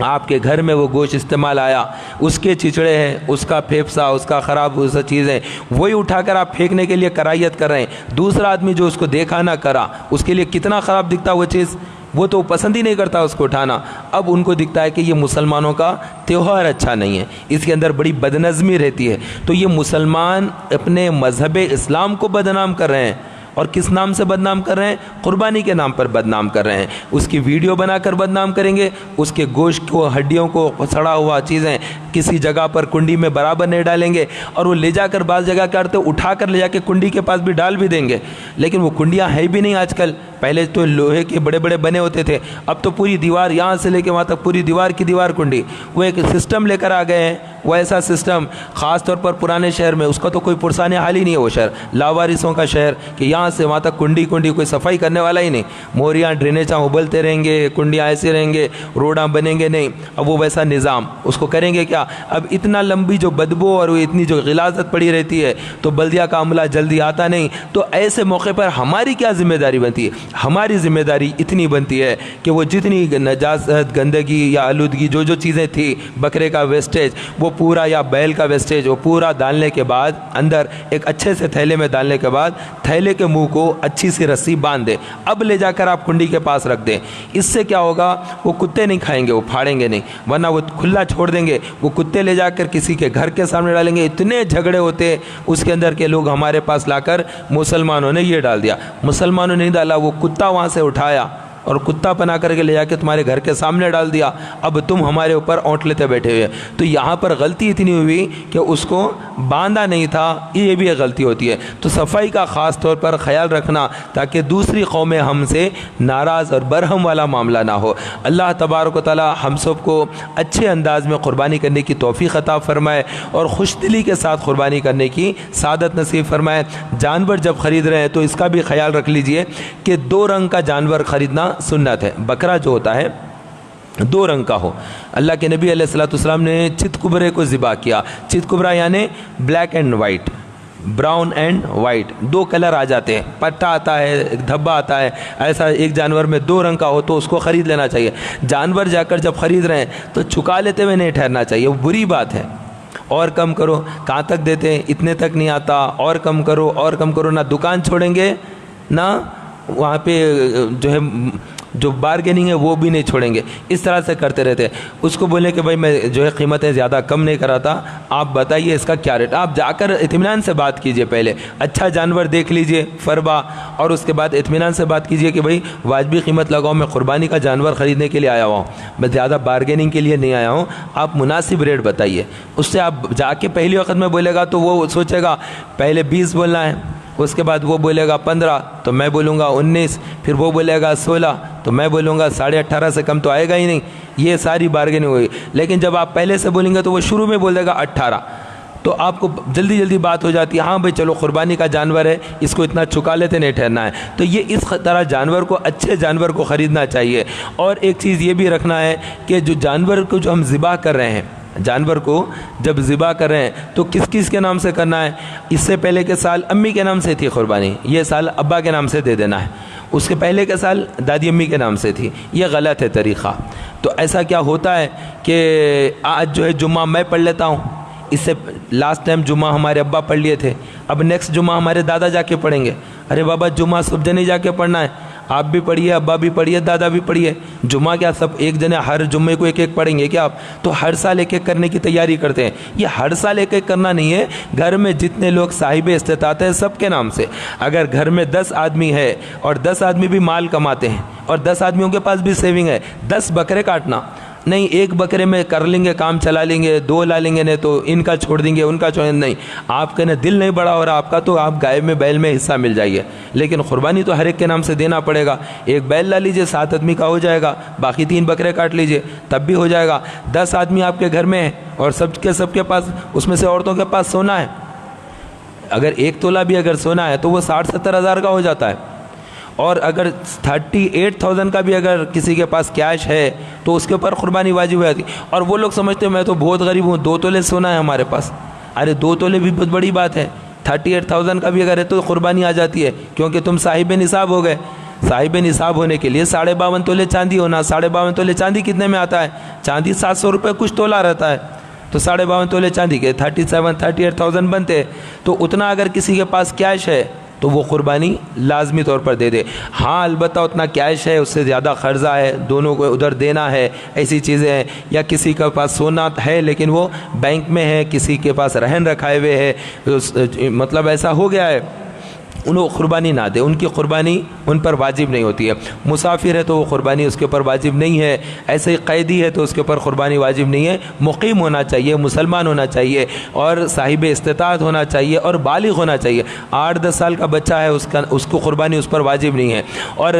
آپ کے گھر میں وہ گوشت استعمال آیا، اس کے چچڑے ہیں، اس کا پھیپسا، اس کا خراب چیزیں، وہی اٹھا کر آپ پھینکنے کے لیے کرائیت کر رہے ہیں۔ دوسرا آدمی جو اس کو دیکھا نہ کرا، اس کے لیے کتنا خراب دکھتا وہ چیز، وہ تو پسند ہی نہیں کرتا اس کو اٹھانا۔ اب ان کو دکھتا ہے کہ یہ مسلمانوں کا تہوار اچھا نہیں ہے، اس کے اندر بڑی بدنظمی رہتی ہے، تو یہ مسلمان اپنے مذہب اسلام کو بدنام کر رہے ہیں، اور کس نام سے بدنام کر رہے ہیں؟ قربانی کے نام پر بدنام کر رہے ہیں. اس کی ویڈیو بنا کر بدنام کریں گے, اس کے گوشت کو, ہڈیوں کو, سڑا ہوا چیزیں کسی جگہ پر کنڈی میں برابر نہیں ڈالیں گے, اور وہ لے جا کر بعض جگہ کرتے اٹھا کر لے جا کے کنڈی کے پاس بھی ڈال بھی دیں گے, لیکن وہ کنڈیاں ہیں بھی نہیں آج کل. پہلے تو لوہے کے بڑے بڑے بنے ہوتے تھے, اب تو پوری دیوار, یہاں سے لے کے وہاں تک پوری دیوار کی دیوار کنڈی. وہ ایک سسٹم لے کر آ گئے ہیں, وہ ایسا سسٹم خاص طور پر پرانے شہر میں, اس کا تو کوئی پرسان حال ہی نہیں ہے وہ شہر, لاوارثوں کا شہر, کہ یہاں سے وہاں تک کنڈی کنڈی, کوئی صفائی کرنے والا ہی نہیں. موریاں ڈرینیجاں ابلتے رہیں گے, کنڈیاں ایسے رہیں گے, روڈاں بنیں گے نہیں. اب وہ ویسا نظام, اس کو کریں گے کیا؟ اب اتنا لمبی جو بدبو اور اتنی جو غلاظت پڑی رہتی ہے, تو بلدیہ کا عملہ جلدی آتا نہیں. تو ایسے موقع پر ہماری کیا ذمہ داری بنتی ہے؟ ہماری ذمہ داری اتنی بنتی ہے کہ وہ جتنی نجاست, گندگی یا آلودگی جو چیزیں تھی, بکرے کا ویسٹیج وہ پورا, یا بیل کا ویسٹیج وہ پورا ڈالنے کے بعد, اندر ایک اچھے سے تھیلے میں ڈالنے کے بعد, تھیلے کے منہ کو اچھی سی رسی باندھ دے, اب لے جا کر آپ کنڈی کے پاس رکھ دیں. اس سے کیا ہوگا؟ وہ کتے نہیں کھائیں گے, وہ پھاڑیں گے نہیں, ورنہ وہ کھلا چھوڑ دیں گے. وہ کتے لے جا کر کسی کے گھر کے سامنے ڈالیں گے. اتنے جھگڑے ہوتے اس کے اندر کے لوگ ہمارے پاس لا کر, مسلمانوں نے یہ ڈال دیا, مسلمانوں نے نہیں ڈالا, وہ کتا وہاں سے اٹھایا اور کتا پنا کر کے لے جا کے تمہارے گھر کے سامنے ڈال دیا. اب تم ہمارے اوپر اونٹ لیتے بیٹھے ہوئے. تو یہاں پر غلطی اتنی ہوئی کہ اس کو باندھا نہیں تھا, یہ بھی ایک غلطی ہوتی ہے. تو صفائی کا خاص طور پر خیال رکھنا, تاکہ دوسری قومیں ہم سے ناراض اور برہم والا معاملہ نہ ہو. اللہ تبارک و تعالی ہم سب کو اچھے انداز میں قربانی کرنے کی توفیق عطا فرمائے, اور خوش دلی کے ساتھ قربانی کرنے کی سعادت نصیب فرمائے. جانور جب خرید رہے ہیں تو اس کا بھی خیال رکھ لیجئے کہ 2 رنگ کا جانور خریدنا سنت ہے. بکرا جو ہوتا ہے 2 رنگ کا ہو. اللہ کے نبی علیہ الصلوۃ والسلام نے چت کبرے کو ذبح کیا. چت کبرا یعنی black and white, brown and white, 2 colour آ جاتے ہیں, پٹا آتا ہے, ایک دھبا آتا ہے. ایسا ایک جانور میں 2 رنگ کا ہو تو اس کو خرید لینا چاہیے. جانور جا کر جب خرید رہے ہیں تو چکا لیتے ہوئے نہیں ٹھہرنا چاہیے, وہ بری بات ہے. اور کم کرو, کہاں تک دیتے ہیں, اتنے تک نہیں آتا, اور کم کرو, اور کم کرو. نہ دکان چھوڑیں گے, نہ وہاں پہ جو بارگیننگ ہے وہ بھی نہیں چھوڑیں گے. اس طرح سے کرتے رہتے. اس کو بولے کہ بھائی میں جو ہے قیمتیں زیادہ کم نہیں کراتا, آپ بتائیے اس کا کیا ریٹ. آپ جا کر اطمینان سے بات کیجئے, پہلے اچھا جانور دیکھ لیجئے فربا, اور اس کے بعد اطمینان سے بات کیجئے کہ بھائی واجبی قیمت لگاؤ, میں قربانی کا جانور خریدنے کے لیے آیا ہوا ہوں, میں زیادہ بارگیننگ کے لیے نہیں آیا ہوں, آپ مناسب ریٹ بتائیے. اس سے آپ جا کے پہلی وقت میں بولے گا تو وہ سوچے گا پہلے 20 بولنا ہے, اس کے بعد وہ بولے گا 15, تو میں بولوں گا 19, پھر وہ بولے گا 16, تو میں بولوں گا 18.5 سے کم تو آئے گا ہی نہیں. یہ ساری بارگیننگ ہوئی. لیکن جب آپ پہلے سے بولیں گے تو وہ شروع میں بول دے گا 18, تو آپ کو جلدی جلدی بات ہو جاتی ہے, ہاں بھائی چلو قربانی کا جانور ہے, اس کو اتنا چکا لیتے نہیں ٹھہرنا ہے. تو یہ اس طرح جانور کو, اچھے جانور کو خریدنا چاہیے. اور ایک چیز یہ بھی رکھنا ہے کہ جو جانور کو جو ہم ذبح کر رہے ہیں, جانور کو جب ذبح کر رہے ہیں تو کس کس کے نام سے کرنا ہے. اس سے پہلے کے سال امی کے نام سے تھی قربانی, یہ سال ابا کے نام سے دے دینا ہے. اس کے پہلے کے سال دادی امی کے نام سے تھی, یہ غلط ہے طریقہ. تو ایسا کیا ہوتا ہے کہ آج جو ہے جمعہ میں پڑھ لیتا ہوں, اس سے لاسٹ ٹائم جمعہ ہمارے ابا پڑھ لیے تھے, اب نیکسٹ جمعہ ہمارے دادا جا کے پڑھیں گے. ارے بابا جمعہ سب جنے جا کے پڑھنا ہے, آپ بھی پڑھیے, ابا بھی پڑھیے, دادا بھی پڑھیے. جمعہ کیا سب ایک جنے ہر جمعے کو ایک ایک پڑھیں گے کیا آپ؟ تو ہر سال ایک ایک کرنے کی تیاری کرتے ہیں. یہ ہر سال ایک ایک کرنا نہیں ہے, گھر میں جتنے لوگ صاحب استطاعت ہیں سب کے نام سے. اگر گھر میں 10 آدمی ہے اور 10 آدمی بھی مال کماتے ہیں اور 10 آدمیوں کے پاس بھی سیونگ ہے, 10 بکرے کاٹنا نہیں, ایک بکرے میں کر لیں گے, کام چلا لیں گے, 2 لا لیں گے, نہیں تو ان کا چھوڑ دیں گے, ان کا چھوڑ نہیں. آپ کا دل نہیں بڑا ہو رہا آپ کا, تو آپ گائے میں بیل میں حصہ مل جائیے. لیکن قربانی تو ہر ایک کے نام سے دینا پڑے گا. ایک بیل لا لیجئے, 7 آدمی کا ہو جائے گا, باقی 3 بکرے کاٹ لیجئے, تب بھی ہو جائے گا. 10 آدمی آپ کے گھر میں ہیں اور سب کے پاس, اس میں سے عورتوں کے پاس سونا ہے, اگر 1 تولہ بھی اگر سونا ہے تو وہ 60-70 ہزار کا ہو جاتا ہے. اور اگر 38,000 کا بھی اگر کسی کے پاس کیش ہے تو اس کے اوپر قربانی واجب ہو جاتی. اور وہ لوگ سمجھتے ہیں میں تو بہت غریب ہوں, 2 تولے سونا ہے ہمارے پاس. ارے 2 تولے بھی بہت بڑی بات ہے, 38,000 کا بھی اگر ہے تو قربانی آ جاتی ہے, کیونکہ تم صاحب نصاب ہو گئے. صاحب نصاب ہونے کے لیے 52.5 تولے چاندی ہونا. 52.5 تولے چاندی کتنے میں آتا ہے؟ چاندی 700 روپے کچھ تولہ رہتا ہے, تو 52.5 تولے چاندی کے 38,000 بنتے. تو اتنا اگر کسی کے پاس کیش ہے تو وہ قربانی لازمی طور پر دے دے. ہاں البتہ اتنا کیش ہے, اس سے زیادہ قرضہ ہے, دونوں کو ادھر دینا ہے, ایسی چیزیں ہیں. یا کسی کے پاس سونا ہے لیکن وہ بینک میں ہے, کسی کے پاس رہن رکھائے ہوئے ہے, مطلب ایسا ہو گیا ہے انہوں قربانی نہ دے، ان کی قربانی ان پر واجب نہیں ہوتی ہے۔ مسافر ہے تو وہ قربانی اس کے اوپر واجب نہیں ہے، ایسے ہی قیدی ہے تو اس کے اوپر قربانی واجب نہیں ہے۔ مقیم ہونا چاہیے، مسلمان ہونا چاہیے، اور صاحب استطاعت ہونا چاہیے، اور بالغ ہونا چاہیے۔ 8-10 سال کا بچہ ہے، اس کو قربانی اس پر واجب نہیں ہے۔ اور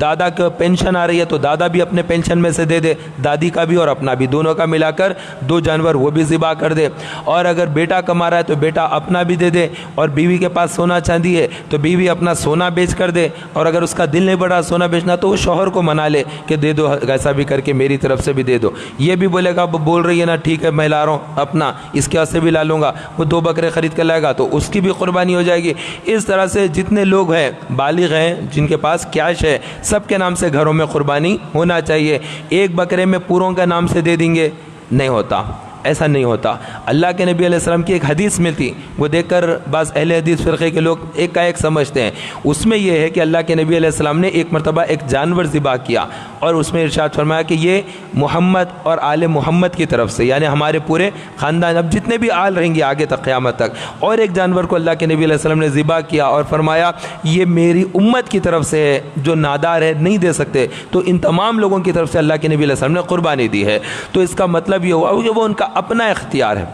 دادا کا پینشن آ رہی ہے تو دادا بھی اپنے پینشن میں سے دے دے، دادی کا بھی اور اپنا بھی، دونوں کا ملا کر 2 جانور وہ بھی ذبح کر دے۔ اور اگر بیٹا کما رہا ہے تو بیٹا اپنا بھی دے دے، اور بیوی کے پاس سونا چاندی ہے تو بیوی اپنا سونا بیچ کر دے، اور اگر اس کا دل نہیں بڑھا سونا بیچنا تو وہ شوہر کو منا لے کہ دے دو، ایسا بھی کر کے میری طرف سے بھی دے دو۔ یہ بھی بولے گا بول رہی ہے نا ٹھیک ہے میں لا رہا ہوں اپنا، اس کے واسطے بھی لا لوں گا، وہ 2 بکرے خرید کر لائے گا تو اس کی بھی قربانی ہو جائے گی۔ اس طرح سے جتنے لوگ ہیں بالغ ہیں جن کے پاس کیش ہے، سب کے نام سے گھروں میں قربانی ہونا چاہیے۔ ایک بکرے میں پوروں کا نام سے دے دیں گے، نہیں ہوتا، ایسا نہیں ہوتا۔ اللہ کے نبی علیہ السلام کی ایک حدیث میں تھی، وہ دیکھ کر بعض اہل حدیث فرقے کے لوگ ایک کا ایک سمجھتے ہیں۔ اس میں یہ ہے کہ اللہ کے نبی علیہ السلام نے ایک مرتبہ ایک جانور ذبح کیا، اور اس میں ارشاد فرمایا کہ یہ محمد اور آل محمد کی طرف سے، یعنی ہمارے پورے خاندان، اب جتنے بھی آل رہیں گے آگے تک قیامت تک۔ اور ایک جانور کو اللہ کے نبی علیہ السلام نے ذبح کیا اور فرمایا یہ میری امت کی طرف سے ہے، جو نادار ہے نہیں دے سکتے، تو ان تمام لوگوں کی طرف سے اللہ کے نبی علیہ السلام نے قربانی دی ہے۔ تو اس کا مطلب یہ ہوا کہ وہ ان کا اپنا اختیار ہے،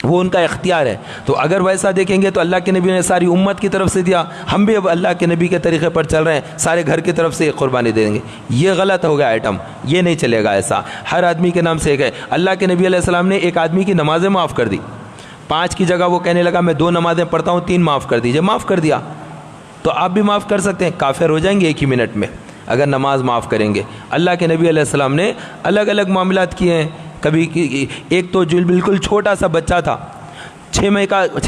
وہ ان کا اختیار ہے۔ تو اگر ویسا دیکھیں گے تو اللہ کے نبی نے ساری امت کی طرف سے دیا، ہم بھی اب اللہ کے نبی کے طریقے پر چل رہے ہیں، سارے گھر کی طرف سے ایک قربانی دے دیں گے، یہ غلط ہو گیا آئٹم، یہ نہیں چلے گا ایسا۔ ہر آدمی کے نام سے ایک ہے۔ اللہ کے نبی علیہ السلام نے ایک آدمی کی نمازیں معاف کر دی، 5 کی جگہ وہ کہنے لگا میں 2 نمازیں پڑھتا ہوں، 3 معاف کر دیجئے، معاف کر دیا۔ تو آپ بھی معاف کر سکتے ہیں، کافر ہو جائیں گے 1 ہی منٹ میں اگر نماز معاف کریں گے۔ اللہ کے نبی علیہ السلام نے الگ الگ معاملات کیے ہیں۔ کبھی ایک تو جو بالکل چھوٹا سا بچہ تھا، 6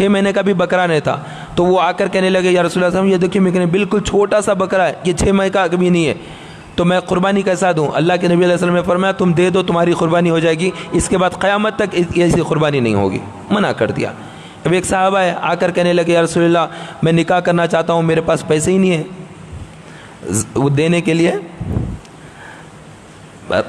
مہینے کا بھی بکرا نہیں تھا، تو وہ آ کر کہنے لگے یا رسول اللہ صلی اللہ علیہ وسلم یہ دیکھیے میں بالکل چھوٹا سا بکرا ہے، یہ 6 مہینے کا کبھی نہیں ہے، تو میں قربانی کیسا دوں؟ اللہ کے نبی علیہ السلام نے فرمایا تم دے دو، تمہاری قربانی ہو جائے گی، اس کے بعد قیامت تک ایسی قربانی نہیں ہوگی، منع کر دیا۔ اب ایک صحابہ ہے آ کر کہنے لگے یا رسول اللہ میں نکاح کرنا چاہتا ہوں، میرے پاس پیسے ہی نہیں ہیں وہ دینے کے لیے،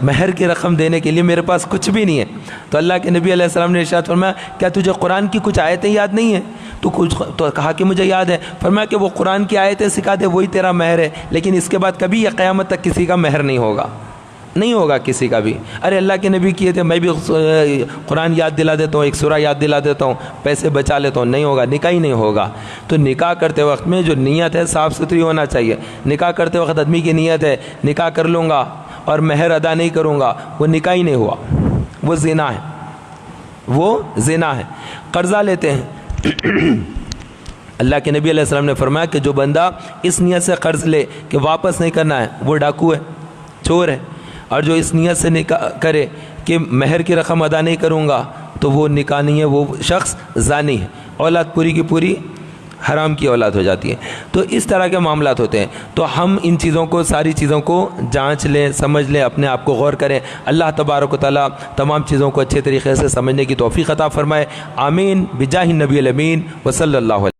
مہر کی رقم دینے کے لیے میرے پاس کچھ بھی نہیں ہے۔ تو اللہ کے نبی علیہ السلام نے ارشاد فرمایا کیا تجھے قرآن کی کچھ آیتیں یاد نہیں ہیں؟ تو کہا کہ مجھے یاد ہے۔ فرمایا کہ وہ قرآن کی آیتیں سکھا دے، وہی تیرا مہر ہے، لیکن اس کے بعد کبھی یہ قیامت تک کسی کا مہر نہیں ہوگا، نہیں ہوگا کسی کا بھی۔ ارے اللہ کے نبی کیے تھے، میں بھی قرآن یاد دلا دیتا ہوں، ایک سورہ یاد دلا دیتا ہوں، پیسے بچا لیتا ہوں، نہیں ہوگا، نکاح ہی نہیں ہوگا۔ تو نکاح کرتے وقت میں جو نیت ہے صاف ستھری ہونا چاہیے۔ نکاح کرتے وقت آدمی کی نیت ہے نکاح کر لوں گا اور مہر ادا نہیں کروں گا، وہ نکاح ہی نہیں ہوا، وہ زنا ہے، وہ زنا ہے۔ قرضہ لیتے ہیں، اللہ کے نبی علیہ السلام نے فرمایا کہ جو بندہ اس نیت سے قرض لے کہ واپس نہیں کرنا ہے وہ ڈاکو ہے، چور ہے، اور جو اس نیت سے نکاح کرے کہ مہر کی رقم ادا نہیں کروں گا تو وہ نکاح نہیں ہے، وہ شخص زانی ہے، اولاد پوری کی پوری حرام کی اولاد ہو جاتی ہے۔ تو اس طرح کے معاملات ہوتے ہیں، تو ہم ان چیزوں کو، ساری چیزوں کو جانچ لیں، سمجھ لیں، اپنے آپ کو غور کریں۔ اللہ تبارک و تعالیٰ تمام چیزوں کو اچھے طریقے سے سمجھنے کی توفیق عطا فرمائے۔ آمین بجاہ النبی الامین وصلی اللہ علیہ۔